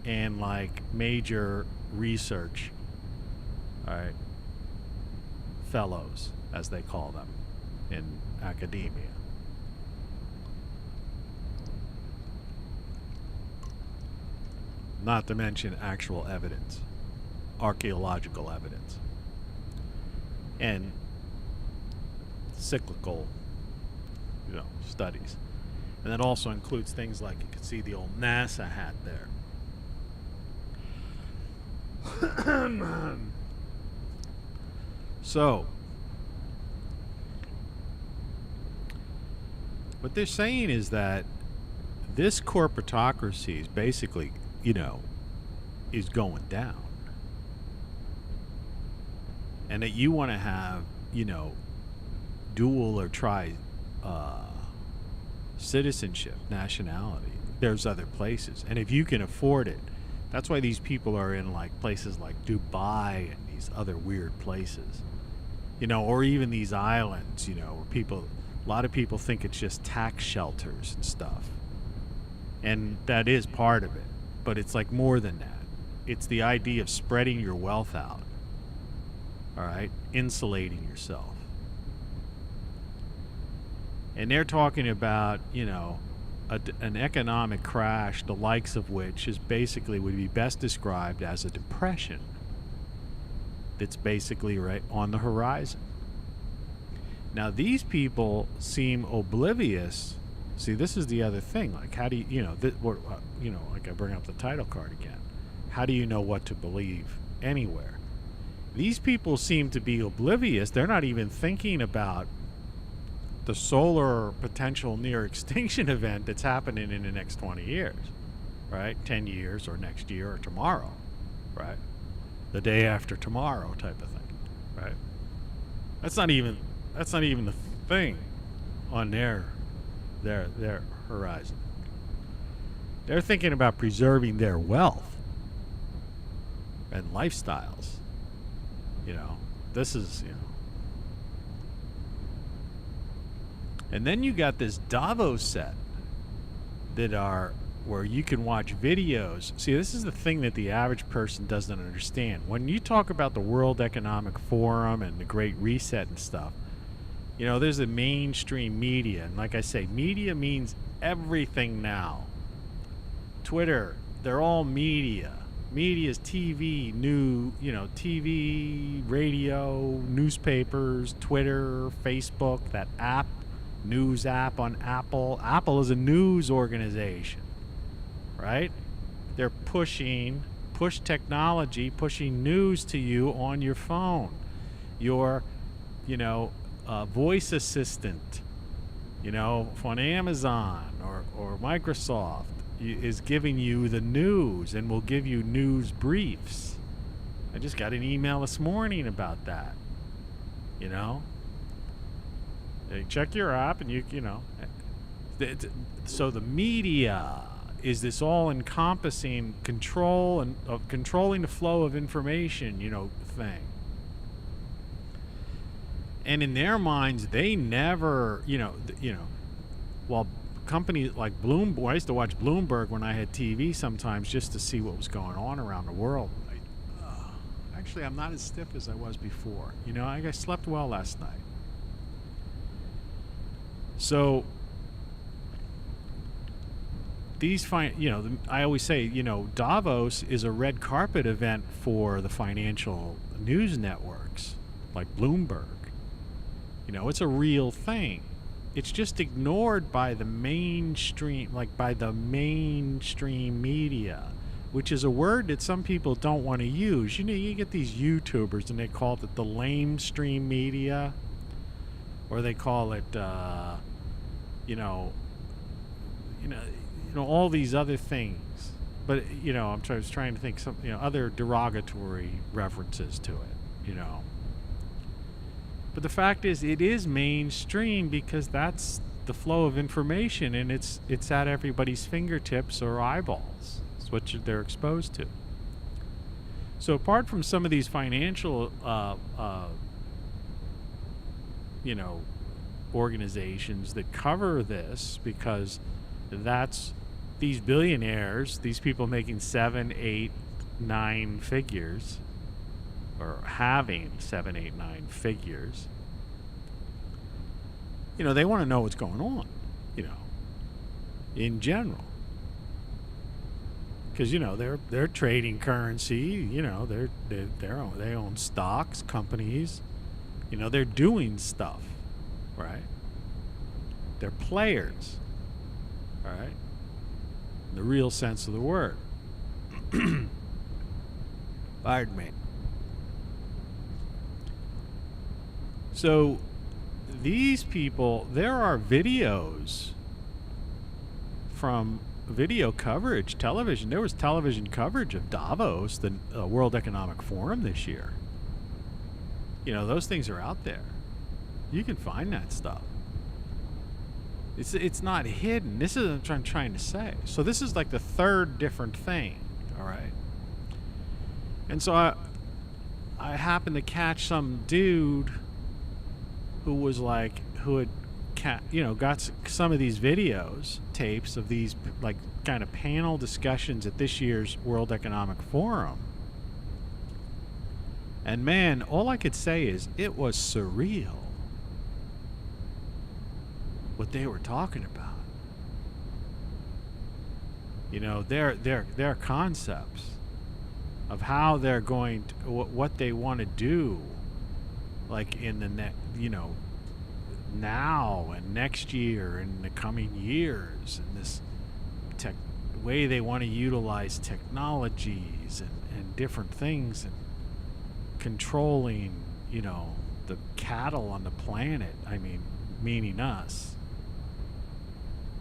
and like major research, all right, fellows, as they call them in academia. Not to mention actual evidence, archaeological evidence, and cyclical, studies. And that also includes things like, you can see the old NASA hat there. So, what they're saying is that this corporatocracy is basically, is going down. And that you want to have, dual or tri citizenship, nationality. There's other places. And if you can afford it, that's why these people are in like places like Dubai and these other weird places. Or even these islands, where a lot of people think it's just tax shelters and stuff. And that is part of it. But it's like more than that. It's the idea of spreading your wealth out. All right? Insulating yourself. And they're talking about, an economic crash, the likes of which is basically would be best described as a depression that's basically right on the horizon. Now, these people seem oblivious. See, this is the other thing. Like, how do you, like I bring up the title card again. How do you know what to believe anywhere? These people seem to be oblivious. They're not even thinking about the solar potential near extinction event that's happening in the next 20 years, right? 10 years or next year or tomorrow, right? The day after tomorrow type of thing, right? That's not even the thing on their horizon. They're thinking about preserving their wealth and lifestyles. This is, And then you got this Davos set where you can watch videos. See, this is the thing that the average person doesn't understand. When you talk about the World Economic Forum and the Great Reset and stuff, there's the mainstream media. And like I say, media means everything now. Twitter, they're all media. Media is TV, TV, radio, newspapers, Twitter, Facebook, that app, news app on Apple. Apple is a news organization, right? They're push technology, pushing news to you on your phone. Your, voice assistant, on Amazon or Microsoft is giving you the news and will give you news briefs. I just got an email this morning about that. check your app, and you know. So the media is this all-encompassing control and of controlling the flow of information, you know, thing. And in their minds, they never, while companies like Bloomberg, I used to watch Bloomberg when I had TV sometimes just to see what was going on around the world. Actually, I'm not as stiff as I was before. You know, I slept well last night. So these I always say, Davos is a red carpet event for the financial news networks like Bloomberg. It's a real thing. It's just ignored by the mainstream, media, which is a word that some people don't want to use. You get these YouTubers and they call it the lamestream media, or they call it, all these other things. But I was trying to think some, other derogatory references to it, But the fact is, it is mainstream because that's the flow of information, and it's at everybody's fingertips or eyeballs. It's what they're exposed to. So apart from some of these financial, organizations that cover this, because that's these billionaires, these people making 7, 8, 9 figures, or having 7, 8, 9 figures, they want to know what's going on, in general, because they're trading currency, they own stocks, companies, they're doing stuff, right? They're players, all right, in the real sense of the word. Pardon me. So these people, there are videos from video coverage, television. There was television coverage of Davos, the World Economic Forum this year. Those things are out there. You can find that stuff. It's not hidden. This is what I'm trying to say. So this is like the third different thing, all right? And so I happened to catch some dude who had got some of these videos, tapes of these kind of panel discussions at this year's World Economic Forum. And man, all I could say is it was surreal what they were talking about. Their concepts of how they're going to, what they want to do, like in the now and next year and the coming years, and this way they want to utilize technologies and different things, and controlling, the cattle on the planet. Meaning us.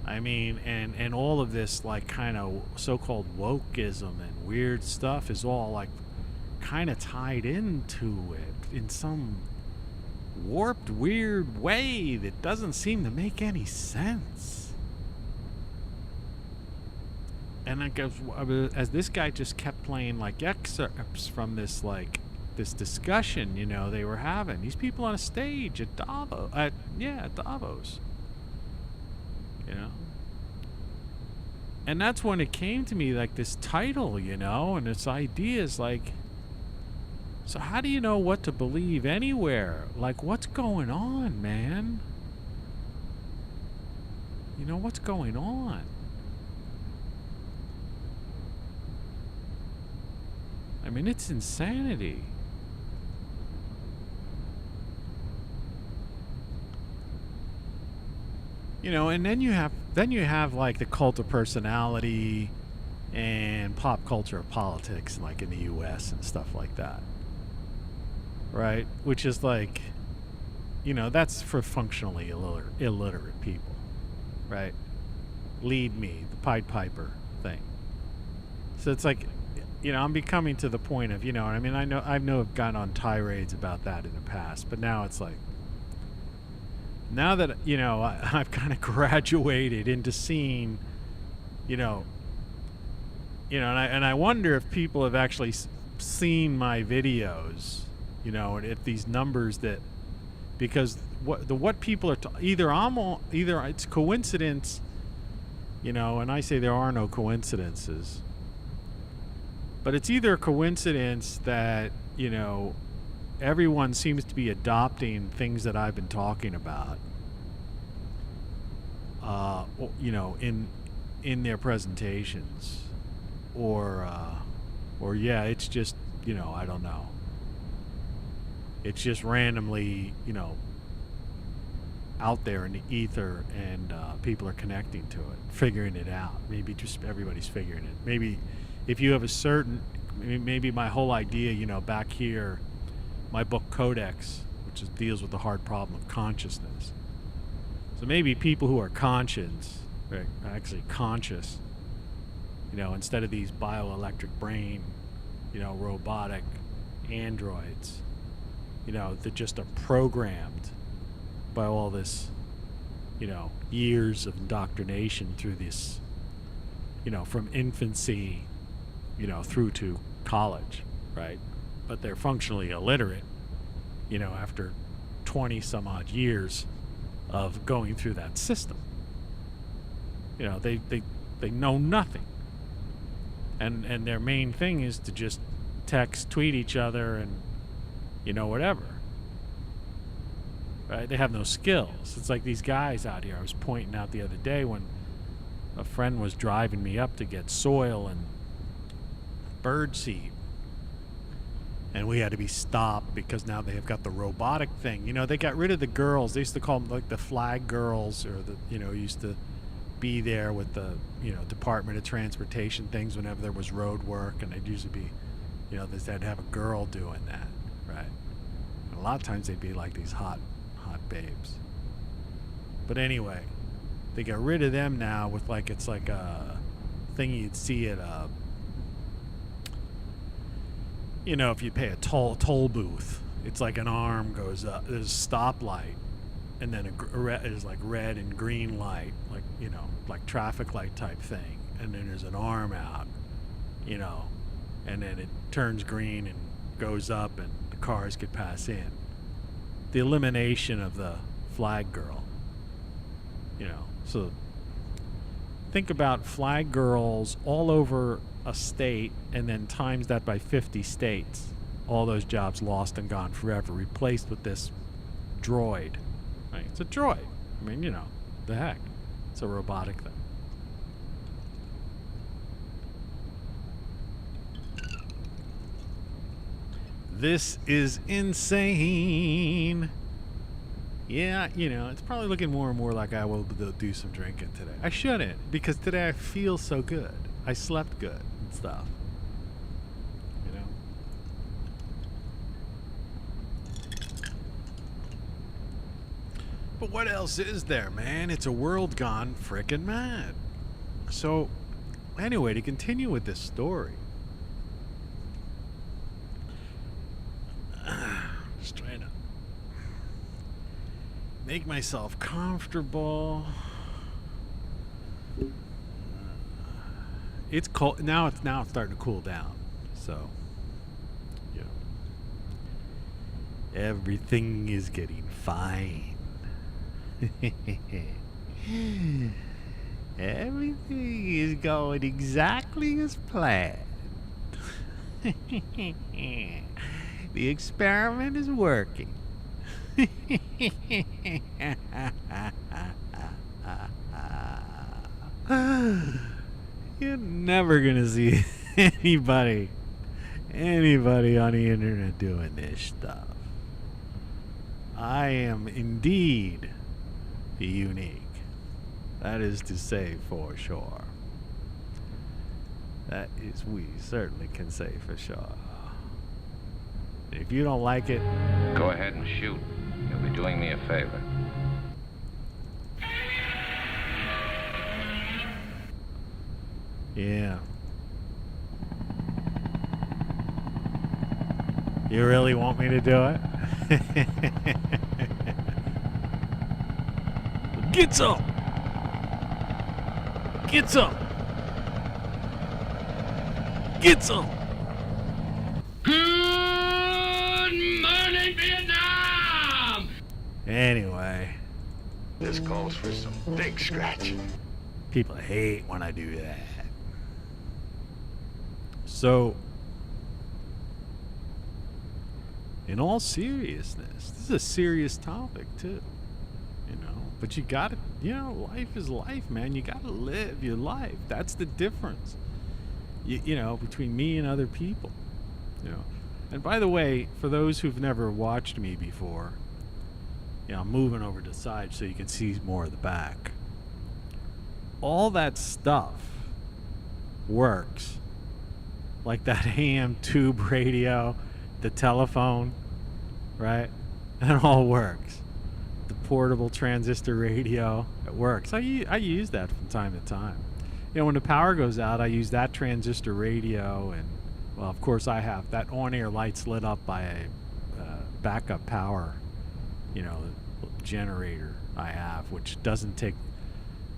And all of this kind of so-called wokeism and weird stuff is all kind of tied into it in some warped, weird way that doesn't seem to make any sense. And as this guy just kept playing excerpts from this this discussion, they were having, these people on a stage at Davos, at Davos, and that's when it came to me, this title, and this idea is so how do you know what to believe anywhere? What's going on, man? What's going on? It's insanity. And then you have the cult of personality and pop culture politics, in the U.S. and stuff like that, right? Which is that's for functionally illiterate people, right? Lead me, the Pied Piper thing. So it's I'm becoming to the point of, I know I've gone on tirades about that in the past, but now it's now that, you know, I've kind of graduated into seeing, you know, and I wonder if people have actually seen my videos, you know, and if these numbers that, because what people are either it's coincidence, you know, and I say there are no coincidences, but it's either a coincidence that, you know, everyone seems to be adopting things that I've been talking about, you know, in their presentations, or yeah, it's just, you know, I don't know. It's just randomly, you know, out there in the ether, and people are connecting to it, figuring it out. Maybe just everybody's figuring it. Maybe if you have a certain, maybe my whole idea, you know, back here, my book Codex, which deals with the hard problem of consciousness. So maybe people who are conscious, right, actually conscious, you know, instead of these bioelectric brain, you know, robotic androids, you know, that just are programmed by all this, you know, years of indoctrination through this, you know, from infancy, you know, through to college, right? But they're functionally illiterate, you know, after 20 some odd years of going through that system. You know, they know nothing. And their main thing is to just text, tweet each other, and, you know, whatever. Right? They have no skills. It's like these guys out here I was pointing out the other day when a friend was driving me up to get soil and bird seed. And we had to be stopped because now they have got the robotic thing. You know, they got rid of the girls. They used to call them like the flag girls, or the, you know, used to be there with the, you know, Department of Transportation things whenever there was road work, and they'd usually be, you know, they'd have a girl doing that, right? And a lot of times they'd be like these hot babes. But anyway, they got rid of them now with like, it's like a thing you'd see at a, you know, if you pay a toll booth, it's like an arm goes up. There's a stoplight, and then there's like red and green light, like, you know, like traffic light type thing. And then there's an arm out, you know, and then it turns green and goes up, and the cars could pass in. The elimination of the flag girl, you know. So think about flag girls all over a state, and then times that by 50 states. All those jobs lost and gone forever, replaced with this droid. Right? It's a droid. I mean, you know, the heck. It's a robotic thing. This is insane. Yeah, you know, it's probably looking more and more like I will do some drinking today. I shouldn't, because today I feel so good. I slept good and stuff. You know? But what else is there, man? It's a world gone frickin' mad. So, anyway, to continue with this story. Just trying to make myself comfortable. It's cold now. It's starting to cool down. So, yeah, everything is getting fine. Everything is going exactly as planned. The experiment is working. You're never gonna see anybody on the internet doing this stuff. I am indeed unique. That is to say for sure. That is, we certainly can say for sure. If you don't like it, go ahead and shoot. You'll be doing me a favor. Yeah. You really want me to do it? Get some! Get some! Get some! Good morning, Vietnam! Anyway, This calls for some big scratching. people hate when I do that. So, in all seriousness, this is a serious topic too, you know. But you gotta, you know, life is life, man. You gotta live your life. That's the difference, you know, between me and other people, you know. And by the way, for those who've never watched me before, you know, I'm moving over to the side so you can see more of the back. All that stuff works. Like that AM tube radio, the telephone, right? That all works. The portable transistor radio, it works. I use that from time to time. You know, when the power goes out, I use that transistor radio, and, well, of course I have that on-air lights lit up by a backup power, you know, generator I have, which doesn't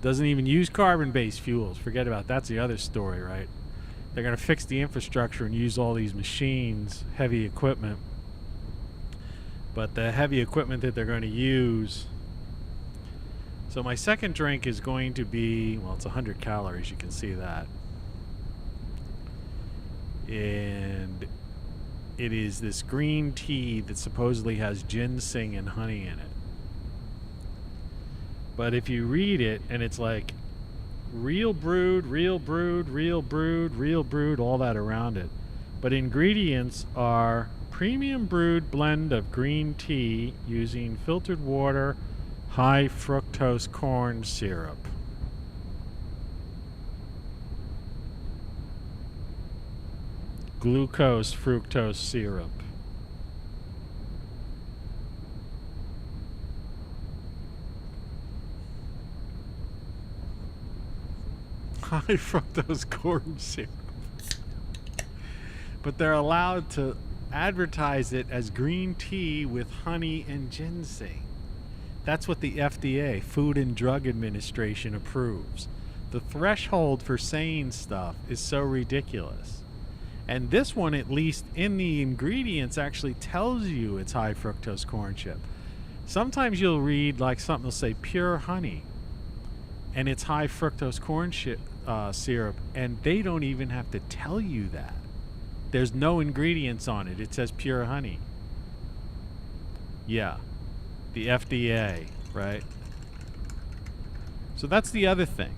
even use carbon-based fuels. Forget about that's the other story, right? They're going to fix the infrastructure and use all these machines, heavy equipment. But the heavy equipment that they're going to use... So my second drink is going to be... Well, it's 100 calories, you can see that. And it is this green tea that supposedly has ginseng and honey in it. But if you read it, and it's like... real brewed, real brewed, real brewed, real brewed, all that around it. But ingredients are premium brewed blend of green tea using filtered water, high fructose corn syrup. Glucose fructose syrup. High fructose corn syrup. But they're allowed to advertise it as green tea with honey and ginseng. That's what the FDA, Food and Drug Administration, approves. The threshold for saying stuff is so ridiculous. And this one, at least in the ingredients, actually tells you it's high fructose corn syrup. Sometimes you'll read like something will say pure honey, and it's high fructose corn syrup, and they don't even have to tell you that. There's no ingredients on it. It says pure honey. Yeah, the FDA, right? So that's the other thing.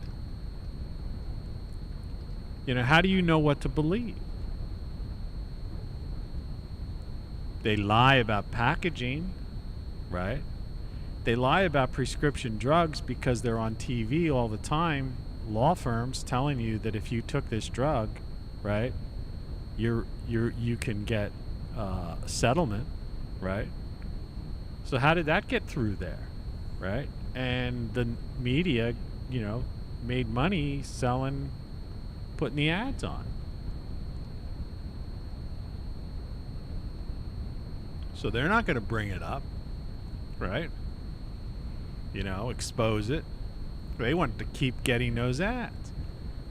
You know, how do you know what to believe? They lie about packaging, right? They lie about prescription drugs because they're on TV all the time, law firms telling you that if you took this drug, right, you can get a settlement, right? So how did that get through there, right? And the media, you know, made money selling, putting the ads on. So they're not going to bring it up, right? You know, expose it. They want to keep getting those ads.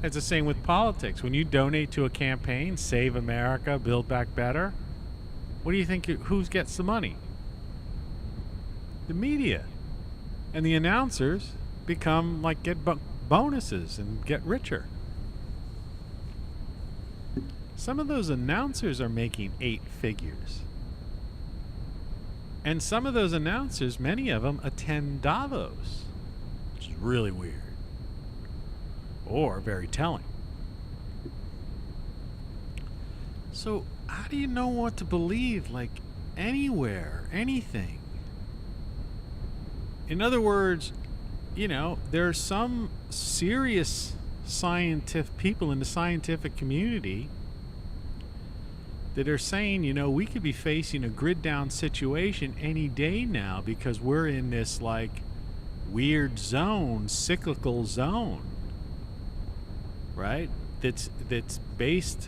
It's the same with politics. When you donate to a campaign, Save America, Build Back Better, what do you think? Who gets the money? The media. And the announcers become like get bonuses and get richer. Some of those announcers are making 8 figures. And some of those announcers, many of them attend Davos, which is really weird. Or very telling. So how do you know what to believe, like anywhere, anything? In other words, you know, there are some serious scientific people in the scientific community that are saying, you know, we could be facing a grid down situation any day now because we're in this like weird zone, cyclical zone, right? That's based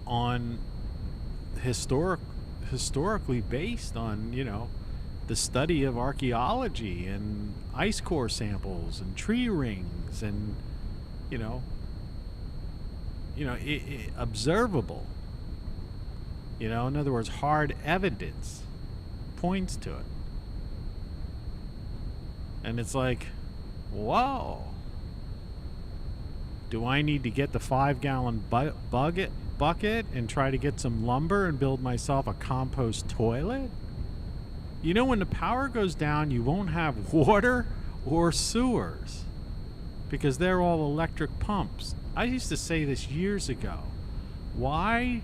on historically based on, you know, the study of archaeology and ice core samples and tree rings and, observable. In other words, hard evidence points to it. And it's like, whoa. Do I need to get the 5-gallon bucket and try to get some lumber and build myself a compost toilet? When the power goes down, you won't have water or sewers because they're all electric pumps. I used to say this years ago. Why?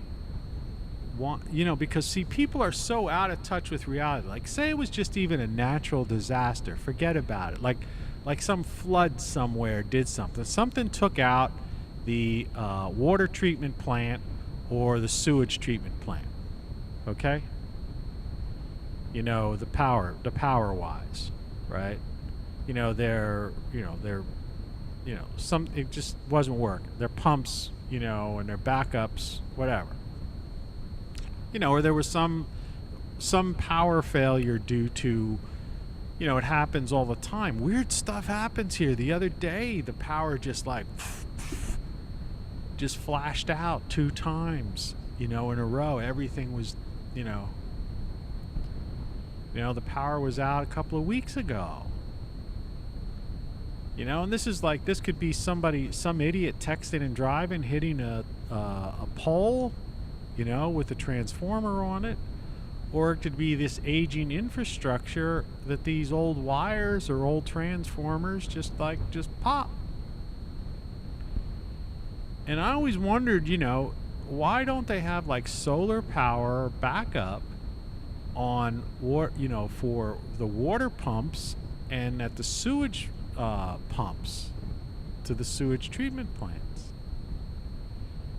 Because see, people are so out of touch with reality. Like, say it was just even a natural disaster. Forget about it. Like some flood somewhere did something. Something took out the water treatment plant or the sewage treatment plant. Okay? The power wise, right? It just wasn't working. Their pumps, and their backups, whatever. Or there was some power failure due to, it happens all the time. Weird stuff happens here. The other day, the power just just flashed out 2 times, in a row. Everything was, the power was out a couple of weeks ago. And this could be some idiot texting and driving, hitting a pole, with a transformer on it. Or it could be this aging infrastructure that these old wires or old transformers just pop. And I always wondered, why don't they have solar power backup on for the water pumps and at the sewage pumps to the sewage treatment plants?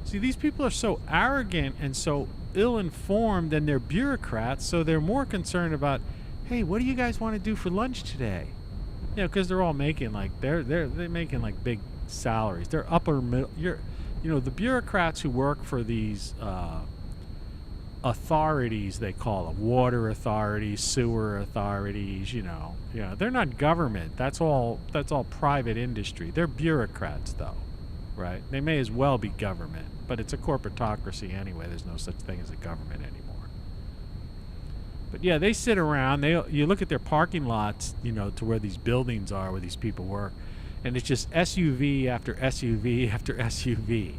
See, these people are so arrogant and so ill-informed, and they're bureaucrats, so they're more concerned about, hey, what do you guys want to do for lunch today? Because they're all making they're making big salaries. They're upper middle. The bureaucrats who work for these authorities, they call them water authorities, sewer authorities. They're not government. That's all private industry. They're bureaucrats, though, right? They may as well be government, but it's a corporatocracy anyway. There's no such thing as a government anymore. But yeah, they sit around. You look at their parking lots, to where these buildings are, where these people work, and it's just SUV after SUV after SUV.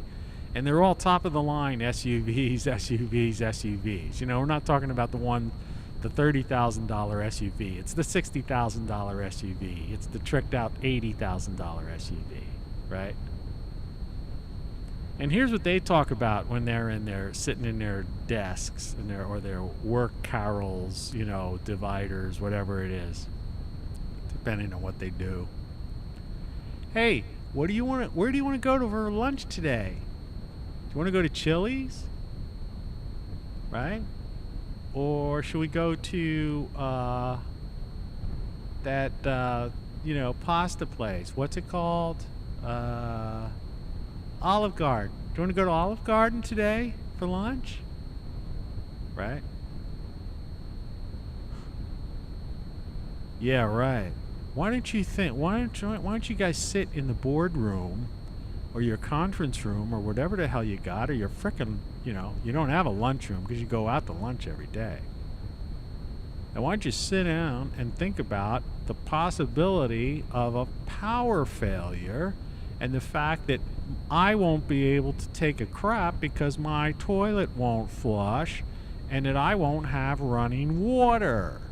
And they're all top of the line SUVs, SUVs, SUVs. We're not talking about the $30,000 SUV. It's the $60,000 SUV. It's the tricked out $80,000 SUV, right? And here's what they talk about when they're sitting in their desks or their work carrels, dividers, whatever it is, depending on what they do. Hey, where do you want to go to for lunch today? Do you want to go to Chili's? Right? Or should we go to that pasta place? What's it called? Olive Garden. Do you want to go to Olive Garden today for lunch? Right? Yeah, right. Why don't you guys sit in the boardroom or your conference room or whatever the hell you got, or your frickin', you don't have a lunchroom because you go out to lunch every day. And why don't you sit down and think about the possibility of a power failure and the fact that I won't be able to take a crap because my toilet won't flush and that I won't have running water.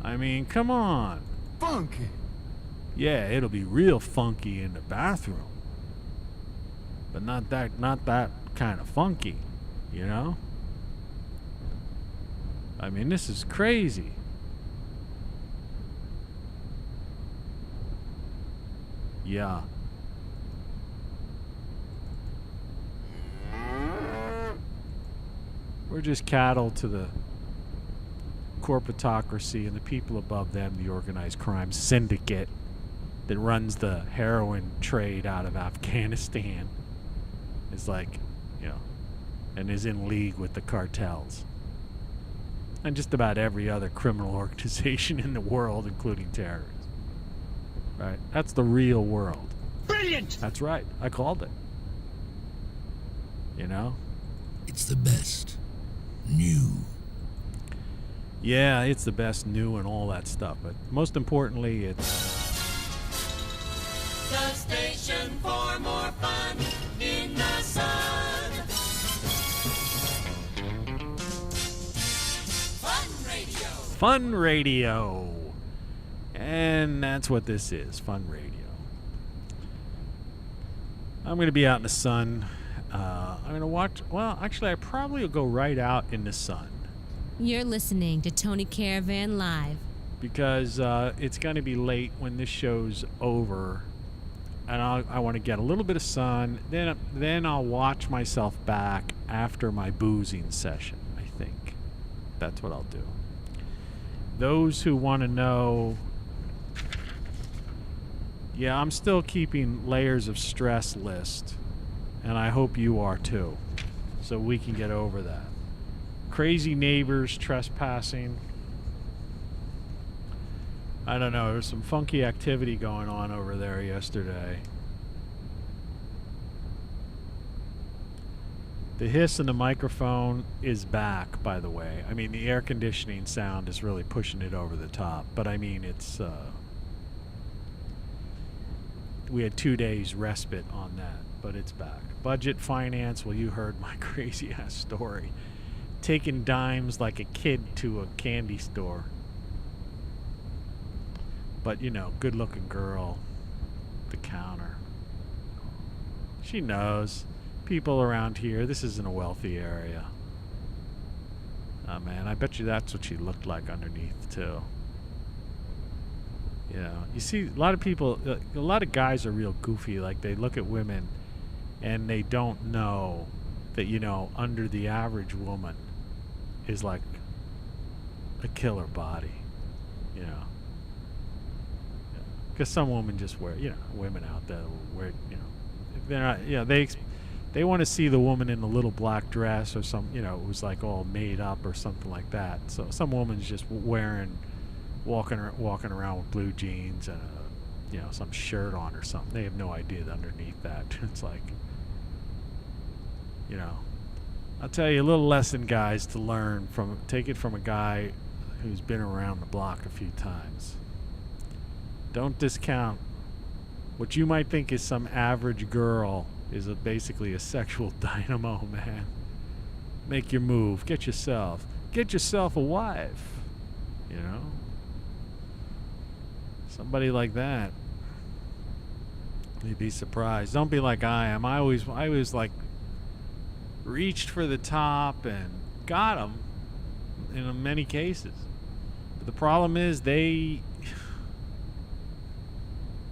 I mean, come on. Funky. Yeah, it'll be real funky in the bathroom. But not that kind of funky, I mean, this is crazy. Yeah. We're just cattle to the corporatocracy and the people above them, the organized crime syndicate that runs the heroin trade out of Afghanistan. It's like, and is in league with the cartels. And just about every other criminal organization in the world, including terrorists. Right? That's the real world. Brilliant! That's right. I called it. You know? It's the best. New. Yeah, it's the best new and all that stuff. But most importantly, it's... The station for more fun in the sun. Fun Radio. Fun Radio. And that's what this is, Fun Radio. I'm going to be out in the sun. I'm going to watch... Well, actually, I probably will go right out in the sun. You're listening to Tony Caravan Live. Because it's going to be late when this show's over. And I want to get a little bit of sun. Then I'll watch myself back after my boozing session, I think. That's what I'll do. Those who want to know... Yeah, I'm still keeping layers of stress list. And I hope you are too. So we can get over that. Crazy neighbors trespassing. I don't know. There's some funky activity going on over there yesterday. The hiss in the microphone is back, by the way. I mean, the air conditioning sound is really pushing it over the top. But I mean, it's... we had 2 days respite on that, but it's back. Budget finance, well, you heard my crazy-ass story. Taking dimes like a kid to a candy store. But, you know, good-looking girl, the counter. She knows. People around here, this isn't a wealthy area. Oh, man, I bet you that's what she looked like underneath, too. Yeah, you see, a lot of people, a lot of guys are real goofy. Like, they look at women and they don't know that, you know, under the average woman is like a killer body, you know. Because some women just wear, you know, women out there wear, you know, they're not, you know, they want to see the woman in the little black dress or some, you know, it was like all made up or something like that. So some woman's just walking around with blue jeans and you know, some shirt on or something. They have no idea that underneath that it's like, you know, I'll tell you a little lesson, guys, to learn from. Take it from a guy who's been around the block a few times. Don't discount what you might think is some average girl is basically a sexual dynamo, man. Make your move. Get yourself a wife, you know. Somebody like that. You'd be surprised. Don't be like I am. I always like reached for the top and got them in many cases. But the problem is they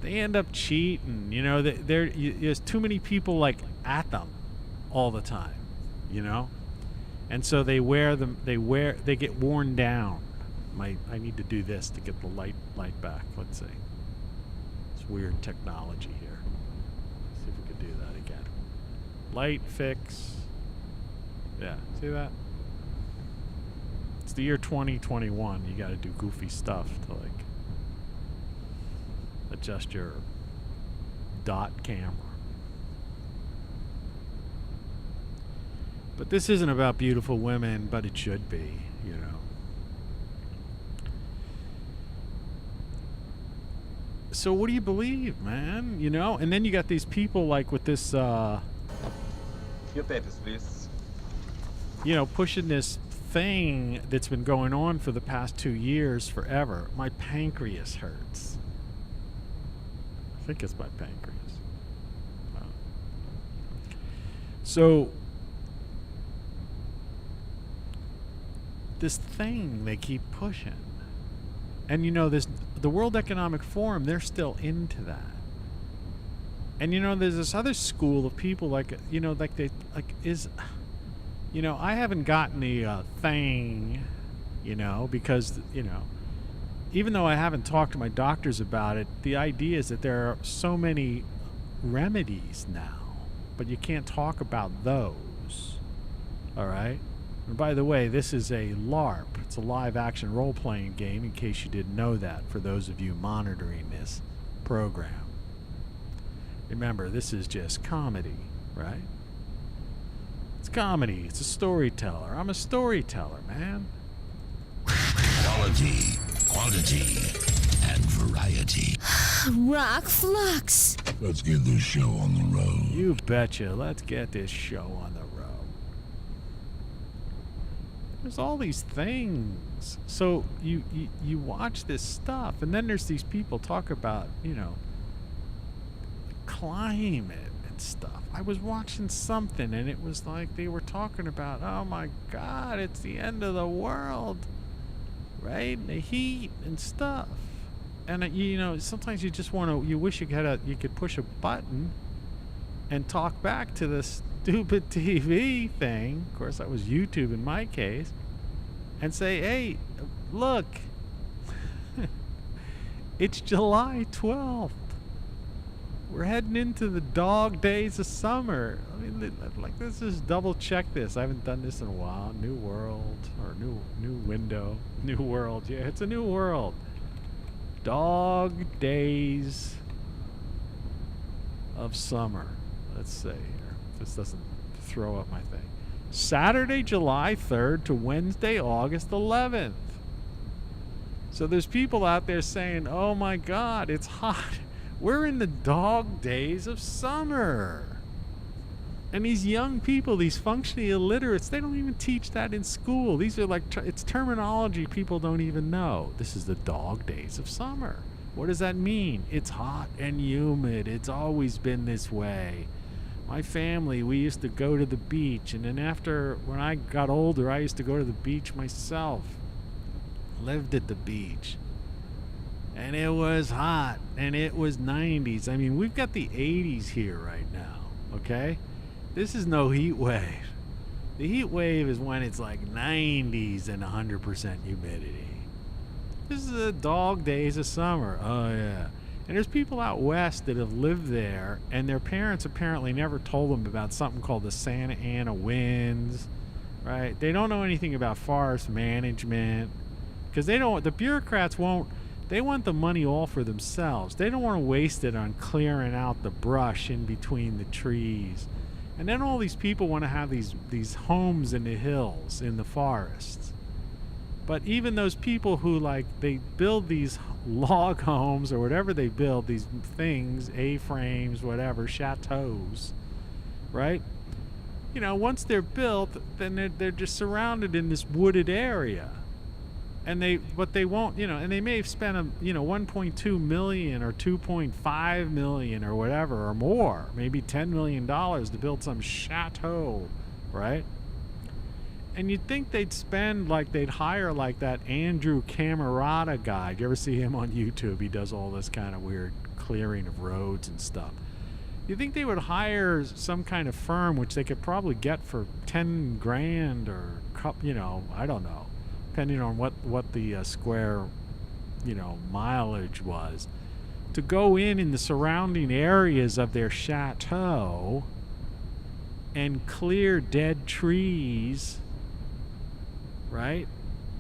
end up cheating. You know, there's too many people like at them all the time. You know, and so they get worn down. I need to do this to get the light back. Let's see. It's weird technology here. Let's see if we can do that again. Light fix. Yeah, see that? It's the year 2021. You got to do goofy stuff to like adjust your dot camera. But this isn't about beautiful women, but it should be, you know. So what do you believe, man? You know, and then you got these people like with this, Few papers, please. you know, pushing this thing that's been going on for the past 2 years forever. My pancreas hurts. I think it's my pancreas. So this thing they keep pushing. And you know, the World Economic Forum, they're still into that. And you know, there's this other school of people like, you know, like they like is, you know, I haven't gotten the thing, you know, because, you know, even though I haven't talked to my doctors about it, the idea is that there are so many remedies now, but you can't talk about those. All right? And by the way, this is a LARP. It's a live-action role-playing game, in case you didn't know that, for those of you monitoring this program. Remember, this is just comedy, right? It's comedy. It's a storyteller. I'm a storyteller, man. Quality, quantity, and variety. Rock Flux. Let's get this show on the road. You betcha. Let's get this show on the road. There's all these things. So you watch this stuff, and then there's these people talk about, you know, climate and stuff. I was watching something, and it was like they were talking about, oh my God, it's the end of the world, right? The heat and stuff. And you know, sometimes you just want to. You wish you could push a button and talk back to the stupid TV thing. Of course, that was YouTube in my case, and say, "Hey, look, it's July 12th. We're heading into the dog days of summer." I mean, like, let's just double check this. I haven't done this in a while. New world or new window, new world. Yeah, it's a new world. Dog days of summer. Let's see here. This doesn't throw up my thing. Saturday, July 3rd to Wednesday, August 11th. So there's people out there saying, oh my God, it's hot. We're in the dog days of summer. And these young people, these functionally illiterates, they don't even teach that in school. These are like, it's terminology people don't even know. This is the dog days of summer. What does that mean? It's hot and humid. It's always been this way. My family, we used to go to the beach. And then when I got older, I used to go to the beach myself. Lived at the beach. And it was hot. And it was 90s. I mean, we've got the 80s here right now. Okay? This is no heat wave. The heat wave is when it's like 90s and 100% humidity. This is the dog days of summer. Oh, yeah. And there's people out west that have lived there, and their parents apparently never told them about something called the Santa Ana winds, right? They don't know anything about forest management, because the bureaucrats they want the money all for themselves. They don't want to waste it on clearing out the brush in between the trees. And then all these people want to have these homes in the hills, in the forests. But even those people who, like, they build these log homes or whatever they build, these things, A-frames, whatever, chateaus, right? You know, once they're built, then they're just surrounded in this wooded area. And they won't, you know, and they may have spent $1.2 million or $2.5 million or whatever or more, maybe $10 million to build some chateau, right? And you'd think they'd hire like that Andrew Camerata guy. Do you ever see him on YouTube? He does all this kind of weird clearing of roads and stuff. You think they would hire some kind of firm, which they could probably get for 10 grand or, you know, I don't know, depending on what the square, you know, mileage was, to go in the surrounding areas of their chateau and clear dead trees, right?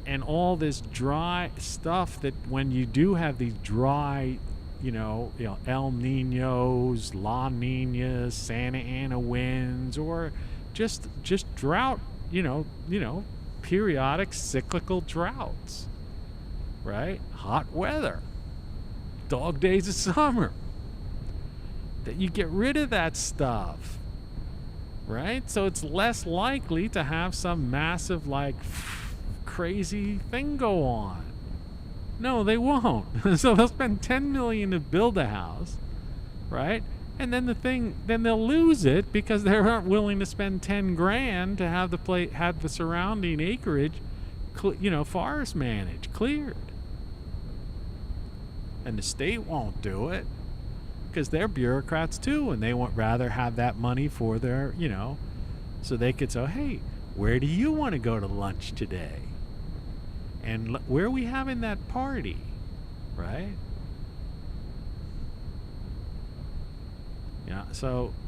And all this dry stuff that when you do have these dry, you know, El Niños, La Niñas, Santa Ana winds, or just drought, you know, periodic cyclical droughts, right? Hot weather, dog days of summer, that you get rid of that stuff, right? So it's less likely to have some massive, like, crazy thing go on. No, they won't. So they'll spend $10 million to build a house, right? And then then they'll lose it because they aren't willing to spend 10 grand to have the surrounding acreage, forest managed, cleared. And the state won't do it because they're bureaucrats too, and they would rather have that money for their, so they could say, hey, where do you want to go to lunch today? And where are we having that party, right? Yeah, so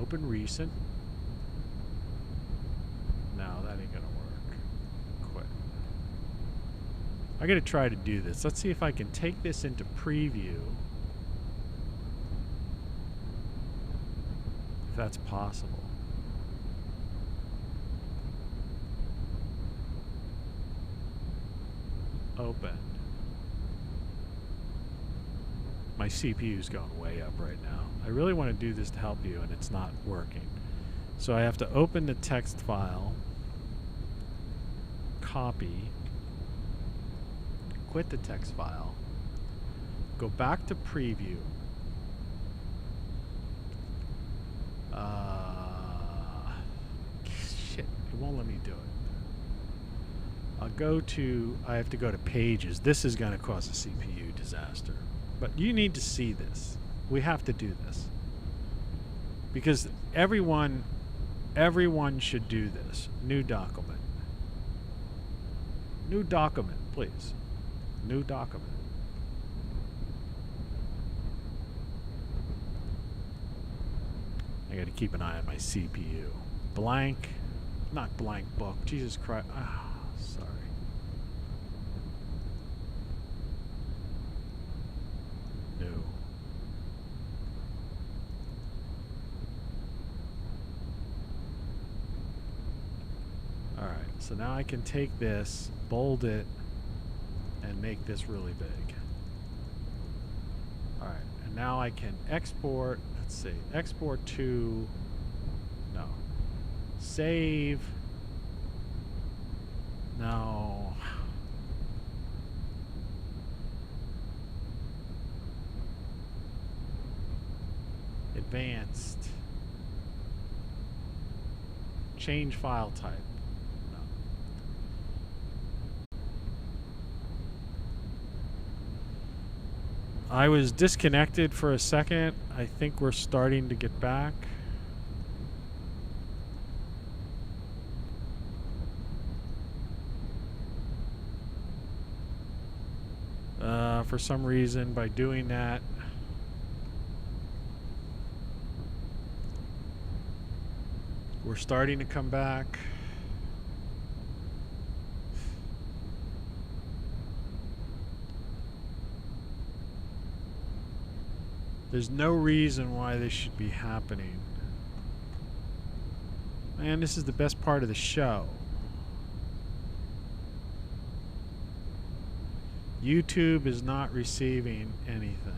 Open recent. No, that ain't gonna work. Quit. I gotta try to do this. Let's see if I can take this into preview. If that's possible. Open. My CPU's going way up right now. I really want to do this to help you, and it's not working. So I have to open the text file, copy, quit the text file, go back to preview. Shit, it won't let me do it. I have to go to pages. This is going to cause a CPU disaster. But you need to see this. We have to do this. Because everyone should do this. New document. New document, please. New document. I got to keep an eye on my CPU. Blank. Not blank book. Jesus Christ. Ah, sorry. New. Alright, so now I can take this, bold it, and make this really big. Alright, and now I can export, let's see, export to, no, save, no, advanced, change file type. I was disconnected for a second. I think we're starting to get back. For some reason, by doing that, we're starting to come back. There's no reason why this should be happening. Man, this is the best part of the show. YouTube is not receiving anything.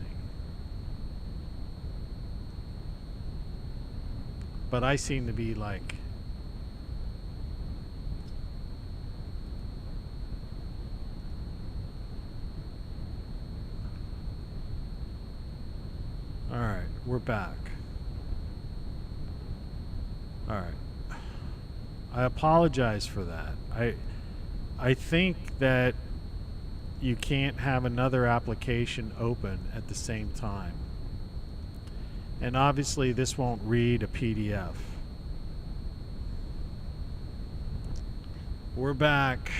But I seem to be like... Alright, we're back. Alright. I apologize for that. I think that you can't have another application open at the same time. And obviously this won't read a PDF. We're back.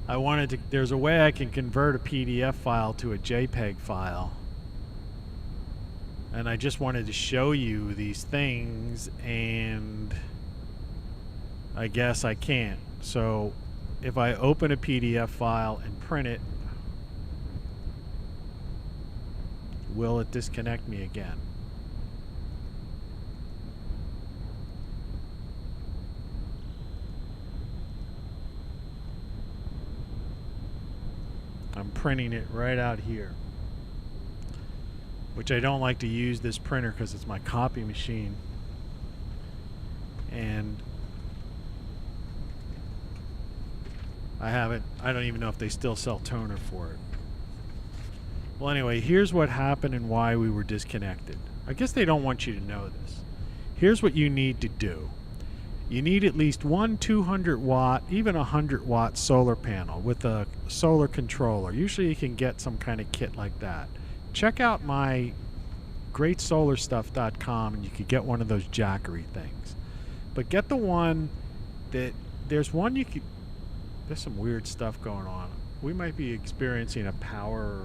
I wanted to, there's a way I can convert a PDF file to a JPEG file. And I just wanted to show you these things, and I guess I can't. So if I open a PDF file and print it, will it disconnect me again? I'm printing it right out here, which I don't like to use this printer because it's my copy machine, and I don't even know if they still sell toner for it. Well, anyway, here's what happened and why we were disconnected. I guess they don't want you to know this. Here's what you need to do. You need at least one 200 watt, even 100 watt solar panel with a solar controller. Usually you can get some kind of kit like that. Check out my greatsolarstuff.com and you could get one of those Jackery things. But get the one that, there's one you could, there's some weird stuff going on. We might be experiencing a power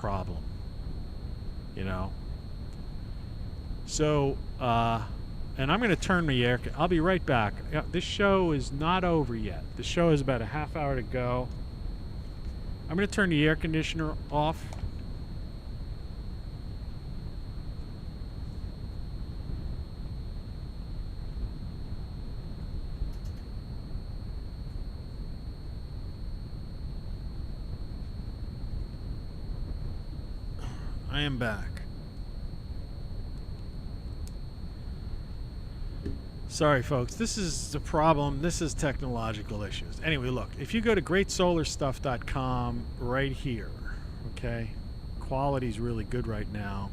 problem. You know? So, and I'm going to turn the air. I'll be right back. This show is not over yet. The show is about a half hour to go. I'm going to turn the air conditioner off. I am back. Sorry, folks. This is the problem. This is technological issues. Anyway, look. If you go to greatsolarstuff.com right here, okay? Quality's really good right now.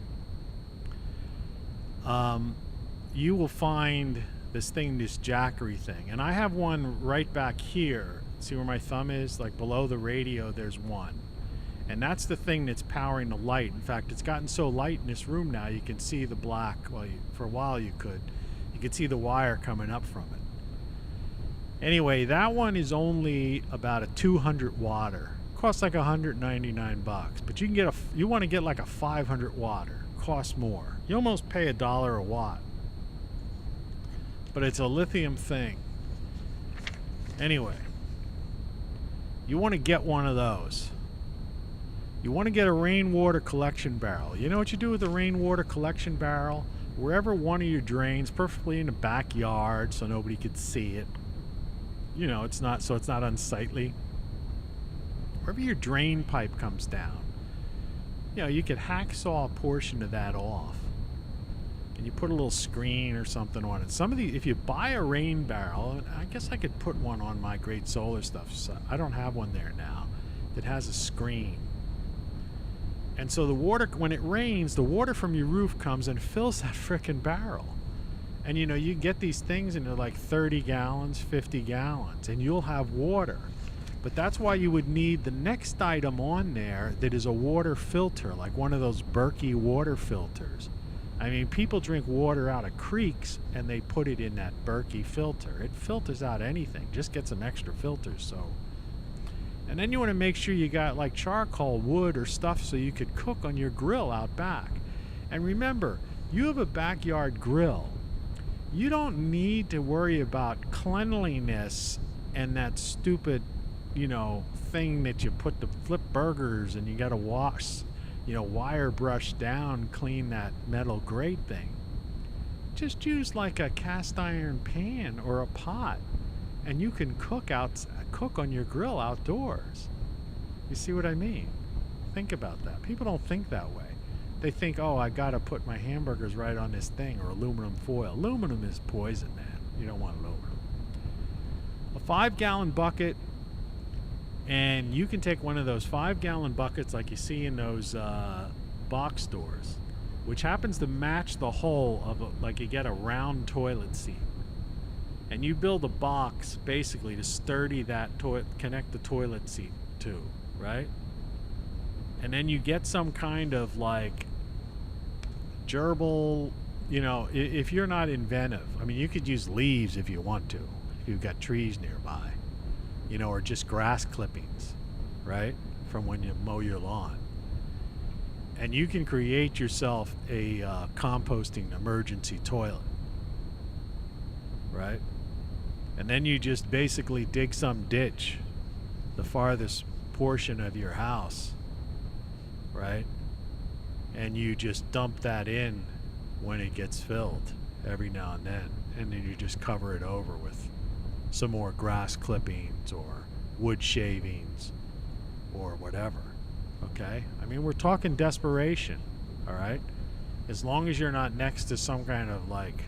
You will find this thing, this Jackery thing. And I have one right back here. See where my thumb is? Like below the radio, there's one. And that's the thing that's powering the light. In fact, it's gotten so light in this room now, you can see the black. Well, for a while you could. You could see the wire coming up from it. Anyway, that one is only about a 200 watter. Costs like $199, but you can get you want to get like a 500 watter. Costs more. You almost pay $1 a watt. But it's a lithium thing. Anyway, you want to get one of those. You want to get a rainwater collection barrel. You know what you do with a rainwater collection barrel? Wherever one of your drains, perfectly in the backyard so nobody could see it. You know, it's not unsightly. Wherever your drain pipe comes down, you know, you could hacksaw a portion of that off. And you put a little screen or something on it. Some of the, if you buy a rain barrel, I guess I could put one on my Great Solar Stuff. So I don't have one there now that has a screen. And so the water, when it rains, the water from your roof comes and fills that frickin' barrel. And you know, you get these things and they're like 30 gallons, 50 gallons, and you'll have water. But that's why you would need the next item on there that is a water filter, like one of those Berkey water filters. I mean, people drink water out of creeks and they put it in that Berkey filter. It filters out anything. Just get some extra filters, so. And then you want to make sure you got like charcoal, wood, or stuff so you could cook on your grill out back. And remember, you have a backyard grill. You don't need to worry about cleanliness and that stupid, you know, thing that you put to flip burgers and you got to wash, you know, wire brush down, clean that metal grate thing. Just use like a cast iron pan or a pot and you can cook on your grill outdoors. You see what I mean? Think about that. People don't think that way. They think, oh, I gotta put my hamburgers right on this thing, or aluminum foil. Aluminum is poison, man. You don't want aluminum. A 5-gallon bucket, and you can take one of those 5-gallon buckets like you see in those box stores, which happens to match the hole of like you get a round toilet seat. And you build a box basically to sturdy that connect the toilet seat to, right? And then you get some kind of like gerbil, you know, if you're not inventive. I mean, you could use leaves if you want to, if you've got trees nearby, you know, or just grass clippings, right? From when you mow your lawn. And you can create yourself a composting emergency toilet, right? And then you just basically dig some ditch, the farthest portion of your house, right? And you just dump that in when it gets filled every now and then. And then you just cover it over with some more grass clippings or wood shavings or whatever, okay? I mean, we're talking desperation, all right? As long as you're not next to some kind of like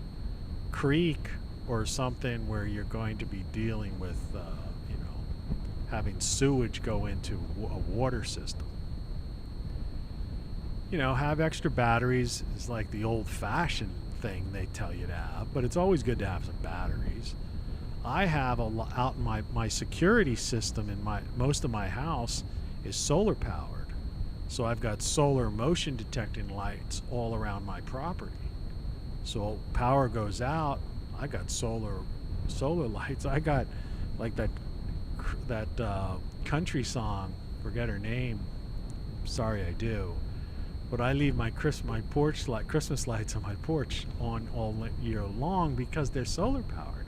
creek or something where you're going to be dealing with, you know, having sewage go into a water system. You know, have extra batteries is like the old-fashioned thing they tell you to have, but it's always good to have some batteries. I have out in my security system in most of my house is solar powered. So I've got solar motion detecting lights all around my property. So power goes out, I got solar lights. I got like that country song, forget her name, sorry I do. But I leave my Christmas lights on my porch on all year long because they're solar powered.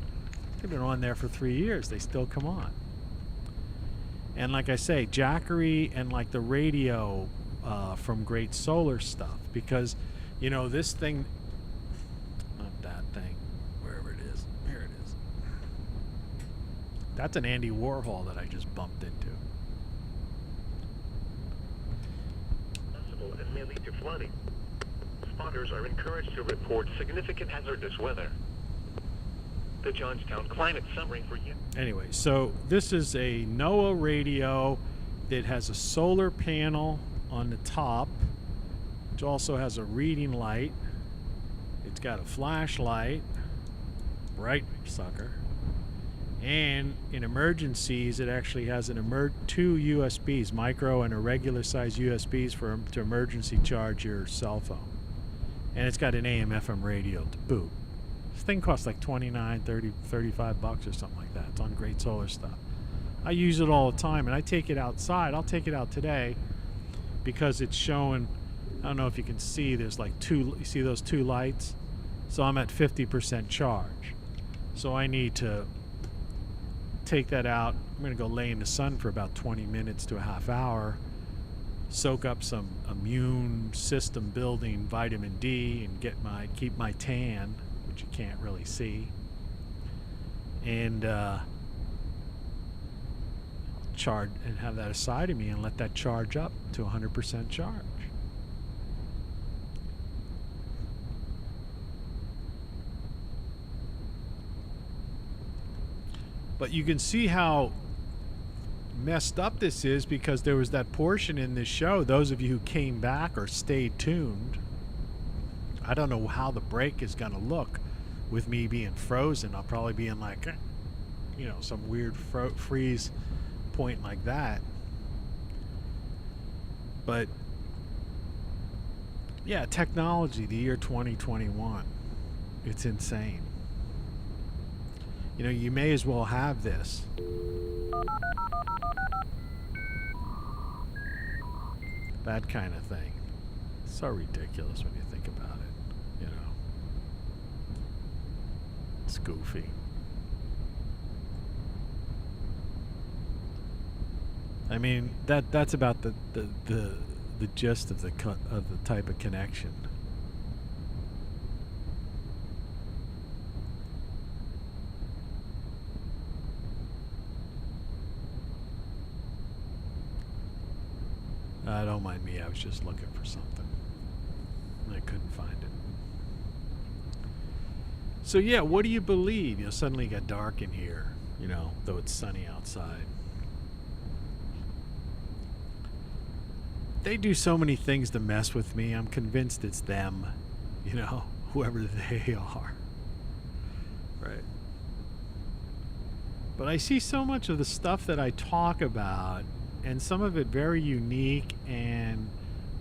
They've been on there for 3 years. They still come on. And like I say, Jackery and like the radio from Great Solar stuff, because you know this thing, not that thing, wherever it is, here it is. That's an Andy Warhol that I just bumped into. And may lead to flooding. Spotters are encouraged to report significant hazardous weather. The Johnstown Climate Summary for you. Anyway, so this is a NOAA radio that has a solar panel on the top, which also has a reading light. It's got a flashlight, bright sucker. And in emergencies, it actually has two USBs, micro and a regular size USBs to emergency charge your cell phone. And it's got an AM/FM radio to boot. This thing costs like $29, $30, $35 or something like that. It's on Great Solar stuff. I use it all the time, and I take it outside. I'll take it out today because it's showing, I don't know if you can see, there's like you see those two lights? So I'm at 50% charge. So I need to take that out. I'm going to go lay in the sun for about 20 minutes to a half hour, soak up some immune system building vitamin D and keep my tan, which you can't really see, and charge and have that aside of me and let that charge up to 100% charge. But you can see how messed up this is, because there was that portion in this show, those of you who came back or stayed tuned, I don't know how the break is going to look with me being frozen. I'll probably be in like, you know, some weird freeze point like that. But yeah, technology, the year 2021, it's insane. You know, you may as well have this. That kind of thing. It's so ridiculous when you think about it, you know. It's goofy. I mean, that's about the gist of the type of connection. Don't mind me, I was just looking for something. I couldn't find it. So yeah, what do you believe? You know, suddenly it got dark in here, you know, though it's sunny outside. They do so many things to mess with me. I'm convinced it's them, you know, whoever they are. Right. But I see so much of the stuff that I talk about, and some of it very unique and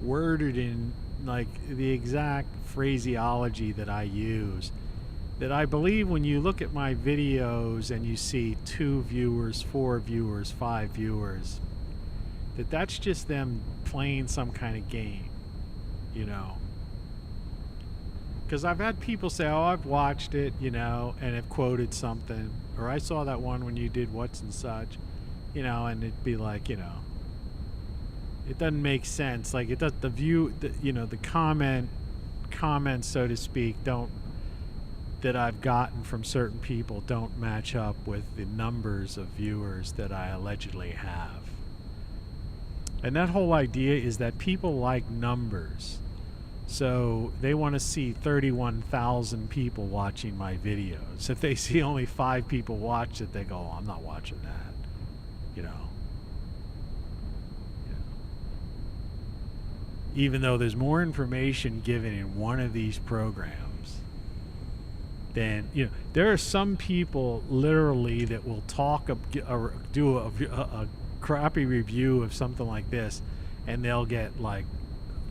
worded in like the exact phraseology that I use, that I believe when you look at my videos and you see 2 viewers, 4 viewers, 5 viewers, that's just them playing some kind of game, you know. Because I've had people say, oh, I've watched it, you know, and have quoted something, or I saw that one when you did what's and such, you know, and it'd be like, you know, it doesn't make sense. Like, it does, the view, you know, the comments, so to speak, that I've gotten from certain people don't match up with the numbers of viewers that I allegedly have. And that whole idea is that people like numbers. So they want to see 31,000 people watching my videos. If they see only 5 people watch it, they go, oh, I'm not watching that, you know. Even though there's more information given in one of these programs than, you know, there are some people literally that will talk or do a crappy review of something like this, and they'll get like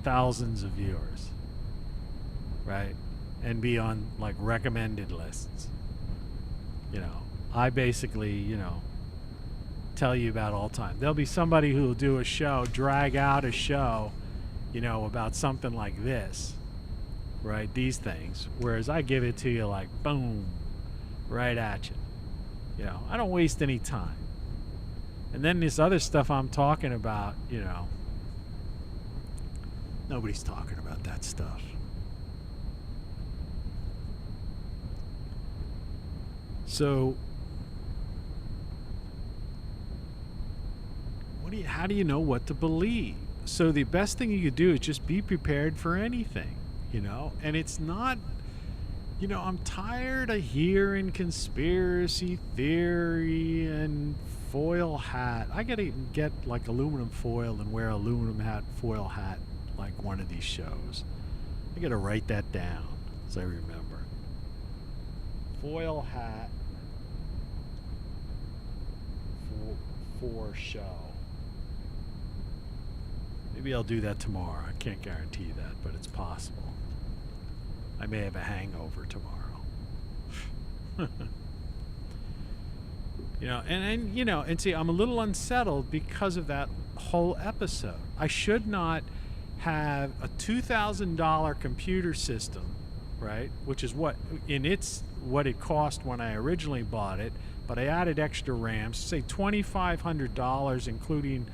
thousands of viewers, right, and be on like recommended lists. You know, I basically, you know, tell you about all the time. There'll be somebody who will do a show, drag out a show, you know, about something like this, right? These things. Whereas I give it to you like, boom, right at you. You know, I don't waste any time. And then this other stuff I'm talking about, you know, nobody's talking about that stuff. So, how do you know what to believe? So the best thing you could do is just be prepared for anything, you know? And it's not, you know, I'm tired of hearing conspiracy theory and foil hat. I gotta get like aluminum foil and wear foil hat like one of these shows. I gotta write that down so I remember. Foil hat for show. Maybe I'll do that tomorrow. I can't guarantee that, but it's possible. I may have a hangover tomorrow. You know, and you know, and see, I'm a little unsettled because of that whole episode. I should not have a $2,000 computer system, right? Which is what it cost when I originally bought it, but I added extra RAM, say $2,500, including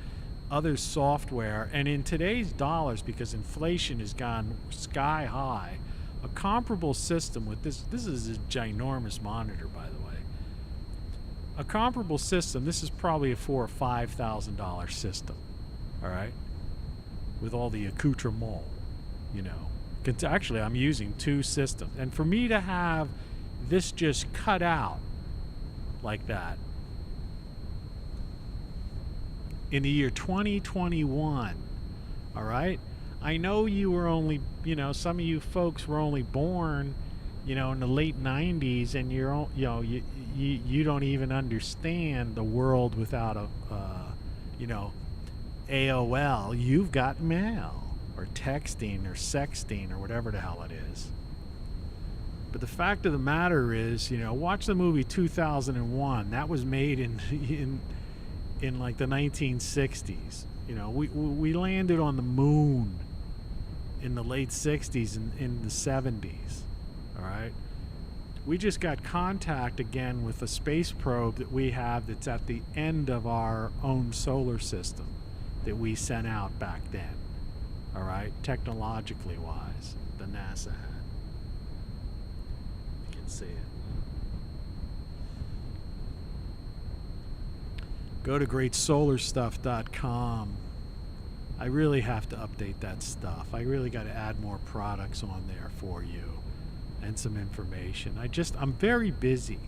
other software. And in today's dollars, because inflation has gone sky high, a comparable system with this is a ginormous monitor, by the way. A comparable system, this is probably a $4,000 or $5,000 system, all right, with all the accoutrement, you know. Actually, I'm using two systems, and for me to have this just cut out like that in the year 2021, all right? I know you were only, you know, some of you folks were only born, you know, in the late 90s, and you're, you know, you don't even understand the world without a, you know, AOL. You've got mail or texting or sexting or whatever the hell it is. But the fact of the matter is, you know, watch the movie 2001. That was made in like the 1960s. You know, we landed on the moon in the late 60s and in the 70s. All right. We just got contact again with a space probe that we have that's at the end of our own solar system that we sent out back then. All right, technologically wise, the NASA had. You can see it. Go to greatsolarstuff.com. I really have to update that stuff. I really got to add more products on there for you and some information. I'm very busy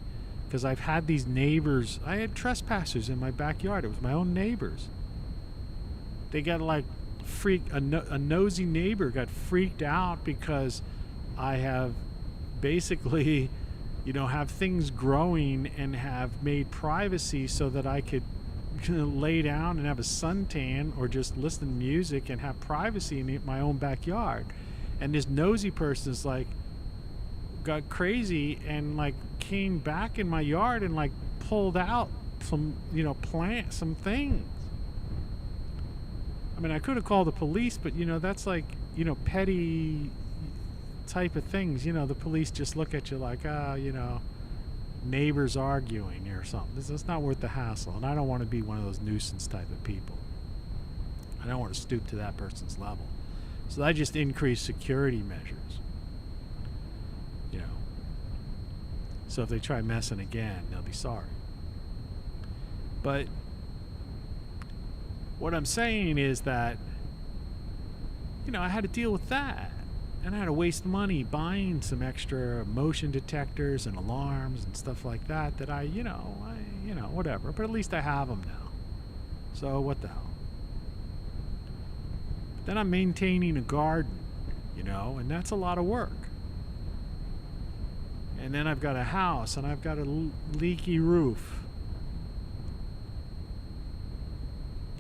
because I've had these neighbors. I had trespassers in my backyard. It was my own neighbors. They got like a nosy neighbor got freaked out because I have basically, you know, have things growing and have made privacy so that I could lay down and have a suntan or just listen to music and have privacy in my own backyard. And this nosy person is like, got crazy and like came back in my yard and like pulled out some, you know, some things. I mean, I could have called the police, but you know, that's like, you know, petty type of things. You know, the police just look at you like, you know, neighbors arguing or something. It's not worth the hassle, and I don't want to be one of those nuisance type of people. I don't want to stoop to that person's level. So I just increased security measures. You know, so if they try messing again, they'll be sorry. But what I'm saying is that, you know, I had to deal with that. And I had to waste money buying some extra motion detectors and alarms and stuff like that you know, whatever. But at least I have them now. So what the hell? But then I'm maintaining a garden, you know, and that's a lot of work. And then I've got a house and I've got a leaky roof.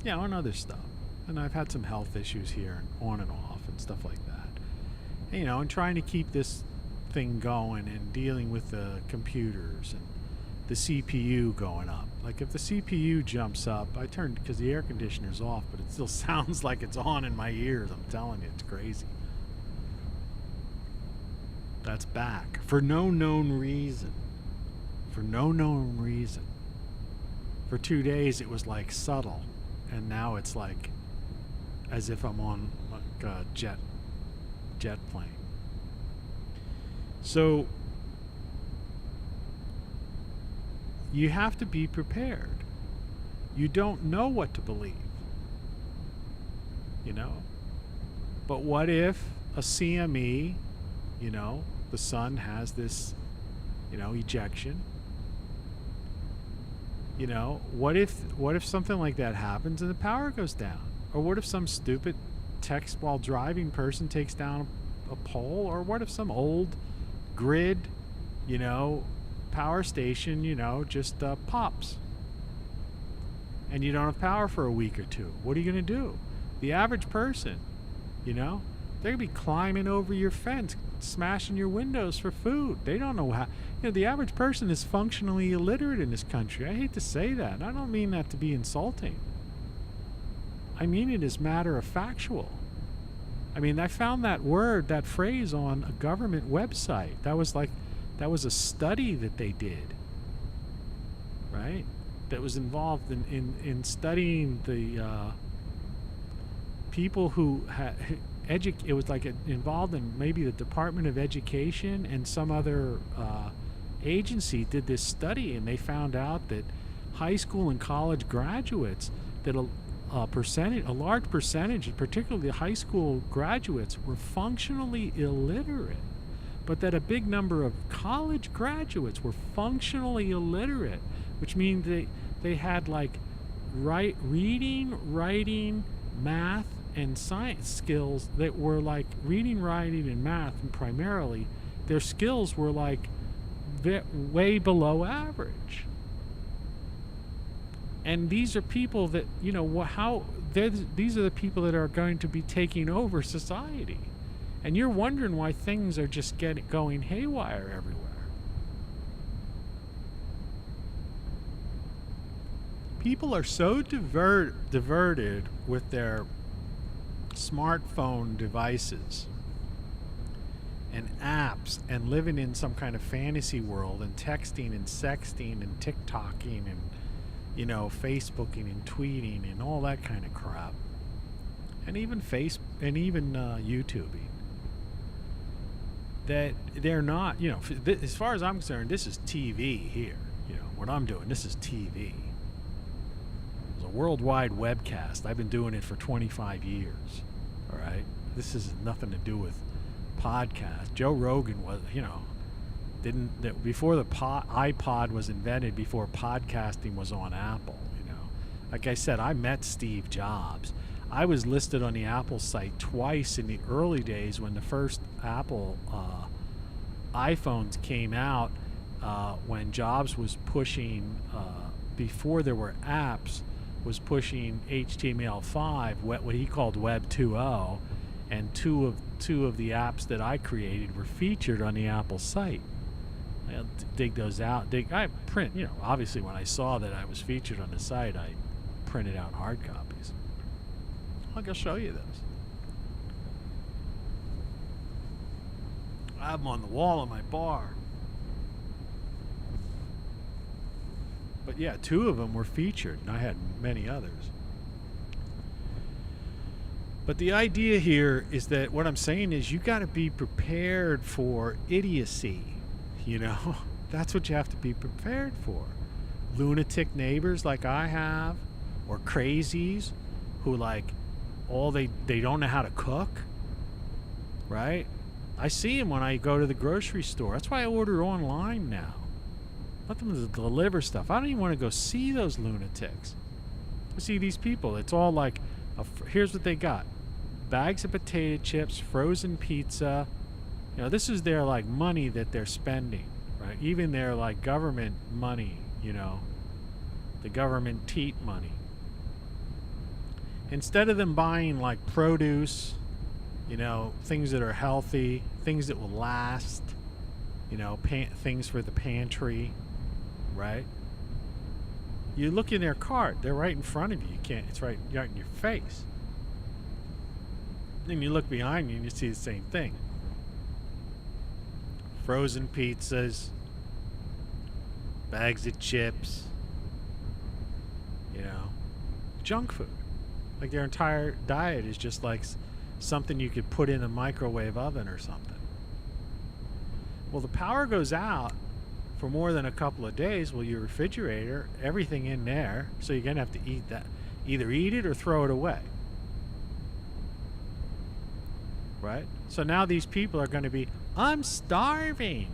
Yeah, and other stuff. And I've had some health issues here, on and off, and stuff like that. And, you know, and trying to keep this thing going and dealing with the computers and the CPU going up. Like if the CPU jumps up, I turn because the air conditioner's off, but it still sounds like it's on in my ears. I'm telling you, it's crazy. That's back for no known reason. For no known reason. For 2 days it was like subtle, and now it's like as if I'm on like a jet plane. So you have to be prepared. You don't know what to believe, you know? But what if a CME, you know, the sun has this, you know, ejection? You know, what if something like that happens and the power goes down? Or what if some stupid text while driving person takes down a pole? Or what if some old grid, you know, power station, you know, just pops and you don't have power for a week or two? What are you going to do? The average person, you know, they're going to be climbing over your fence, smashing your windows for food. They don't know how. You know, the average person is functionally illiterate in this country. I hate to say that. I don't mean that to be insulting. I mean it as matter of factual. I mean, I found that word, that phrase on a government website. That was a study that they did, right? That was involved in studying the people who had it was like involved in maybe the Department of Education and some other agency did this study, and they found out that high school and college graduates, that a large percentage, particularly the high school graduates, were functionally illiterate, but that a big number of college graduates were functionally illiterate, which means they had like reading, writing, math, and science skills that were like reading, writing, and math, and primarily their skills were like way below average. And these are people that, you know, these are the people that are going to be taking over society. And you're wondering why things are just going haywire everywhere. People are so diverted with their smartphone devices and apps and living in some kind of fantasy world and texting and sexting and TikToking and, you know, Facebooking and tweeting and all that kind of crap, and even YouTubing, that they're not, you know, as far as I'm concerned, this is TV here. You know what I'm doing, this is TV. It's a worldwide webcast. I've been doing it for 25 years. All right, this has nothing to do with podcast. Joe Rogan was, you know, before the iPod was invented, before podcasting was on Apple, you know. Like I said, I met Steve Jobs. I was listed on the Apple site twice in the early days when the first Apple iPhones came out, when Jobs was pushing, before there were apps, was pushing HTML5, what he called Web 2.0, and two of the apps that I created were featured on the Apple site. I'll dig those out. I print, you know, obviously when I saw that I was featured on the site, I printed out hard copies. I'll show you those. I have them on the wall in my bar. But yeah, 2 of them were featured, and I had many others. But the idea here is that what I'm saying is you got to be prepared for idiocy, you know? That's what you have to be prepared for. Lunatic neighbors like I have, or crazies who like they don't know how to cook, right? I see them when I go to the grocery store. That's why I order online now. Let them deliver stuff. I don't even want to go see those lunatics. I see these people. It's all like, here's what they got. Bags of potato chips, frozen pizza. You know, this is their like money that they're spending, right? Even their like government money, you know, the government teat money. Instead of them buying like produce, you know, things that are healthy, things that will last, you know, things for the pantry, right? You look in their cart, they're right in front of you. You can't, it's right in your face. Then you look behind you and you see the same thing. Frozen pizzas, bags of chips, junk food. Like their entire diet is just like something you could put in a microwave oven or something. Well, the power goes out for more than a couple of days. Well, your refrigerator, everything in there, so you're going to have to eat that. Either eat it or throw it away. Right? So now these people are going to be, I'm starving.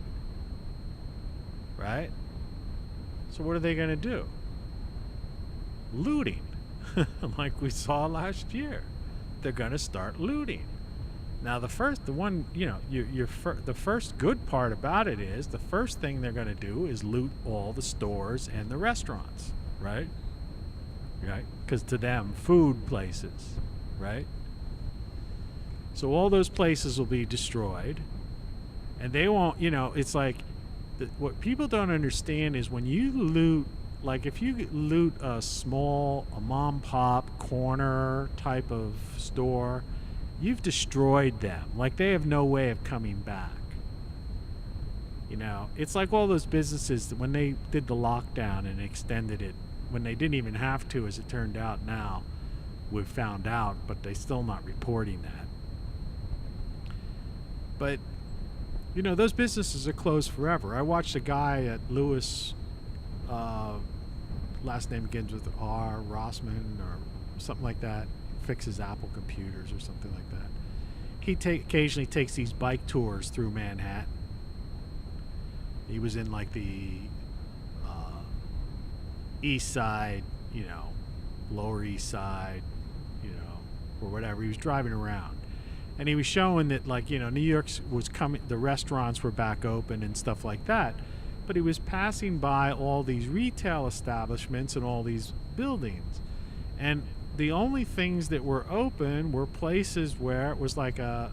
Right? So what are they going to do? Looting. Like we saw last year. They're going to start looting. Now the first good part about it is the first thing they're going to do is loot all the stores and the restaurants, right? Right? Because to them, food places, right? So all those places will be destroyed, and they won't, it's like, what people don't understand is when you loot, like if you loot a mom pop corner type of store, you've destroyed them. Like they have no way of coming back. It's like all those businesses that when they did the lockdown and extended it, when they didn't even have to, as it turned out now, we've found out, but they're still not reporting that. But, those businesses are closed forever. I watched a guy at Lewis, last name begins with R, Rossman or something like that, fixes Apple computers or something like that. He occasionally takes these bike tours through Manhattan. He was in like the east side, lower east side, or whatever. He was driving around. And he was showing that, like, New York was coming, the restaurants were back open and stuff like that. But he was passing by all these retail establishments and all these buildings. And the only things that were open were places where it was like it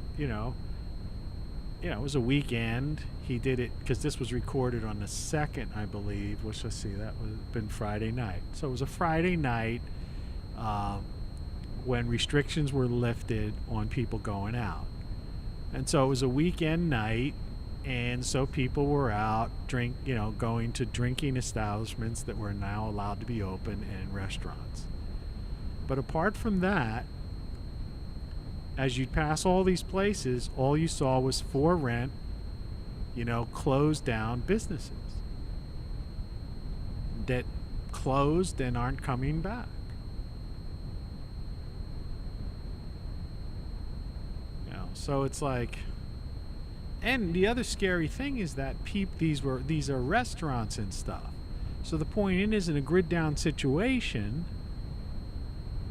was a weekend. He did it because this was recorded on the 2nd, I believe, which, let's see, that would have been Friday night. So it was a Friday night when restrictions were lifted on people going out. And so it was a weekend night, and so people were out going to drinking establishments that were now allowed to be open and restaurants. But apart from that, as you'd pass all these places, all you saw was for rent, closed down businesses that closed and aren't coming back. So it's like, and the other scary thing is that these are restaurants and stuff. So the point is, in a grid down situation,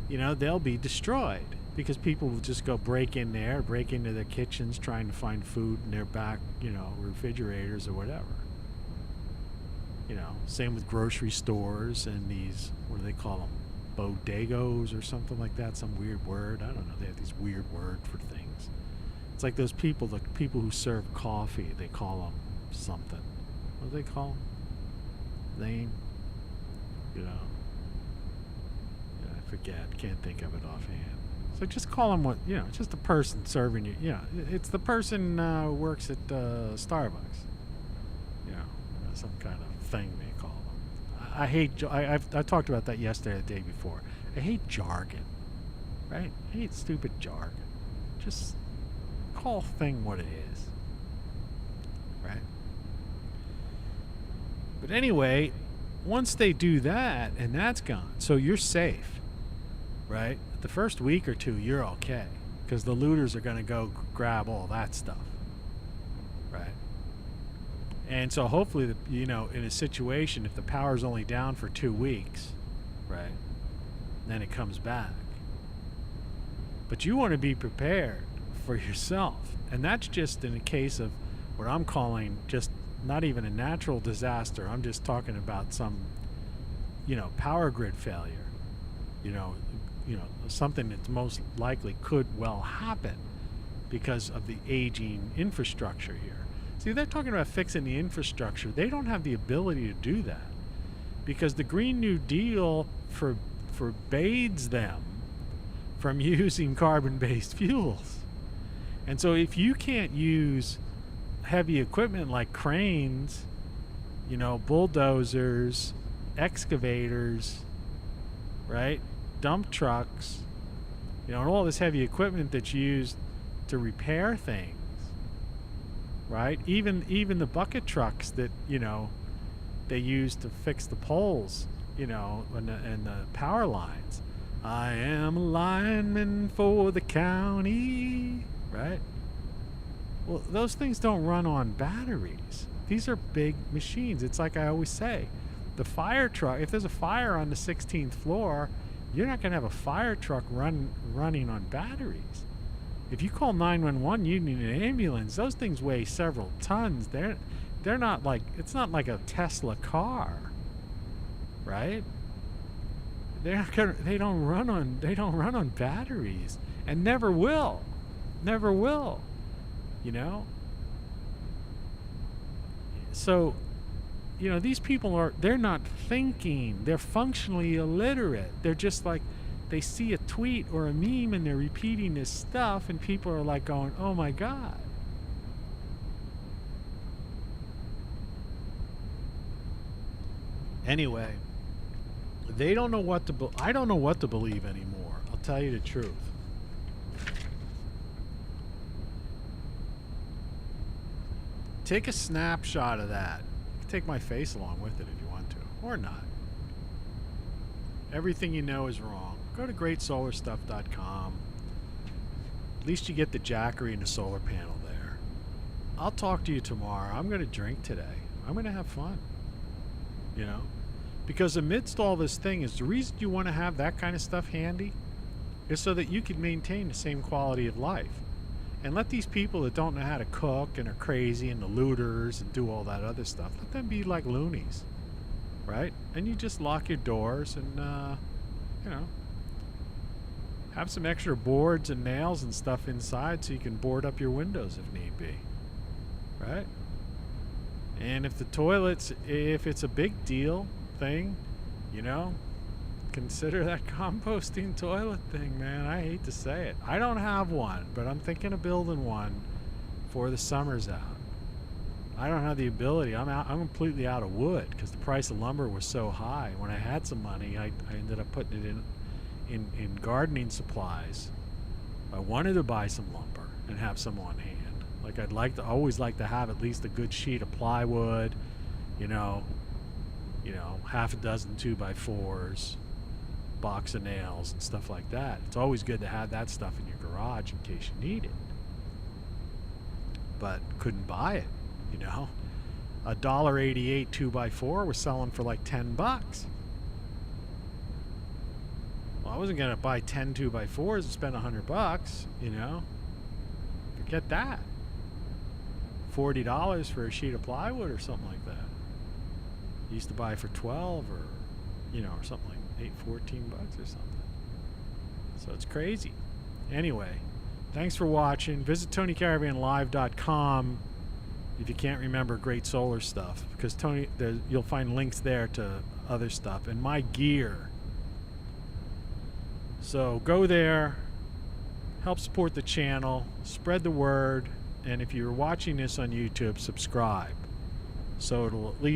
they'll be destroyed because people will just go break into their kitchens trying to find food in their back, refrigerators or whatever. Same with grocery stores and these, what do they call them? Bodegos or something like that, some weird word. I don't know. They have these weird words for things. It's like those people, the people who serve coffee, they call them something. What do they call them? Name? I forget. Can't think of it offhand. So just call them what, it's just the person serving you. It's the person who works at Starbucks. Some kind of thing they call them. I hate, I talked about that yesterday or the day before. I hate jargon, right? I hate stupid jargon. Just call a thing what it is, right? But anyway, once they do that and that's gone, so you're safe, right? The first week or two, you're okay because the looters are going to go grab all that stuff, right? And so hopefully, in a situation, if the power's only down for 2 weeks, right, then it comes back. But you want to be prepared for yourself. And that's just in a case of what I'm calling just not even a natural disaster. I'm just talking about some, power grid failure. Something that's most likely could well happen because of the aging infrastructure here. See, they're talking about fixing the infrastructure. They don't have the ability to do that. because the Green New Deal forbids them from using carbon-based fuels. And so if you can't use heavy equipment like cranes, you know, bulldozers, excavators, right, dump trucks, you know, and all this heavy equipment that's used to repair things, right? Even the bucket trucks that, you know, they use to fix the poles, you know, and the power lines. I am a lineman for the county, right? Well, those things don't run on batteries. These are big machines. It's like I always say, the fire truck, if there's a fire on the 16th floor, you're not going to have a fire truck running on batteries. If you call 911, you need an ambulance. Those things weigh several tons. They're not like, it's not like a Tesla car, right? They don't run on batteries, and never will, you know. So, you know, these people they're not thinking. They're functionally illiterate. They're just like, they see a tweet or a meme and they're repeating this stuff, and people are like going, oh my God. Anyway, they don't know what to I don't know what to believe anymore. I'll tell you the truth. Take a snapshot of that. You can take my face along with it if you want to, or not. Everything you know is wrong. Go to greatsolarstuff.com. At least you get the jackery and the solar panel there. I'll talk to you tomorrow. I'm going to drink today. I'm going to have fun. You know? Because amidst all this thing is the reason you want to have that kind of stuff handy is so that you can maintain the same quality of life. And let these people that don't know how to cook and are crazy and the looters and do all that other stuff, let them be like loonies, right? And you just lock your doors and, you know, have some extra boards and nails and stuff inside so you can board up your windows if need be, right? And if the toilets, if it's a big deal thing, you know, consider that composting toilet thing, man. I hate to say it. I don't have one, but I'm thinking of building one before the summer's out. I don't have the ability. I'm completely out of wood because the price of lumber was so high. When I had some money, I ended up putting it in gardening supplies. I wanted to buy some lumber and have some on hand. Like I'd always like to have at least a good sheet of plywood, you know, half a dozen 2x4s, box of nails and stuff like that. It's always good to have that stuff in your garage in case you need it. But couldn't buy it, you know. $1.88 2x4 was selling for like $10. Well, I wasn't gonna buy 10 2x4s and spend $100, you know. Forget that. $40 for a sheet of plywood or something like that. Used to buy for 12 or, you know, or something like $14 or something. So it's crazy. Anyway, thanks for watching. Visit TonyCaravanLive.com if you can't remember Great Solar Stuff, because you'll find links there to other stuff and my gear. So go there, help support the channel, spread the word, and if you're watching this on YouTube, subscribe so it'll at least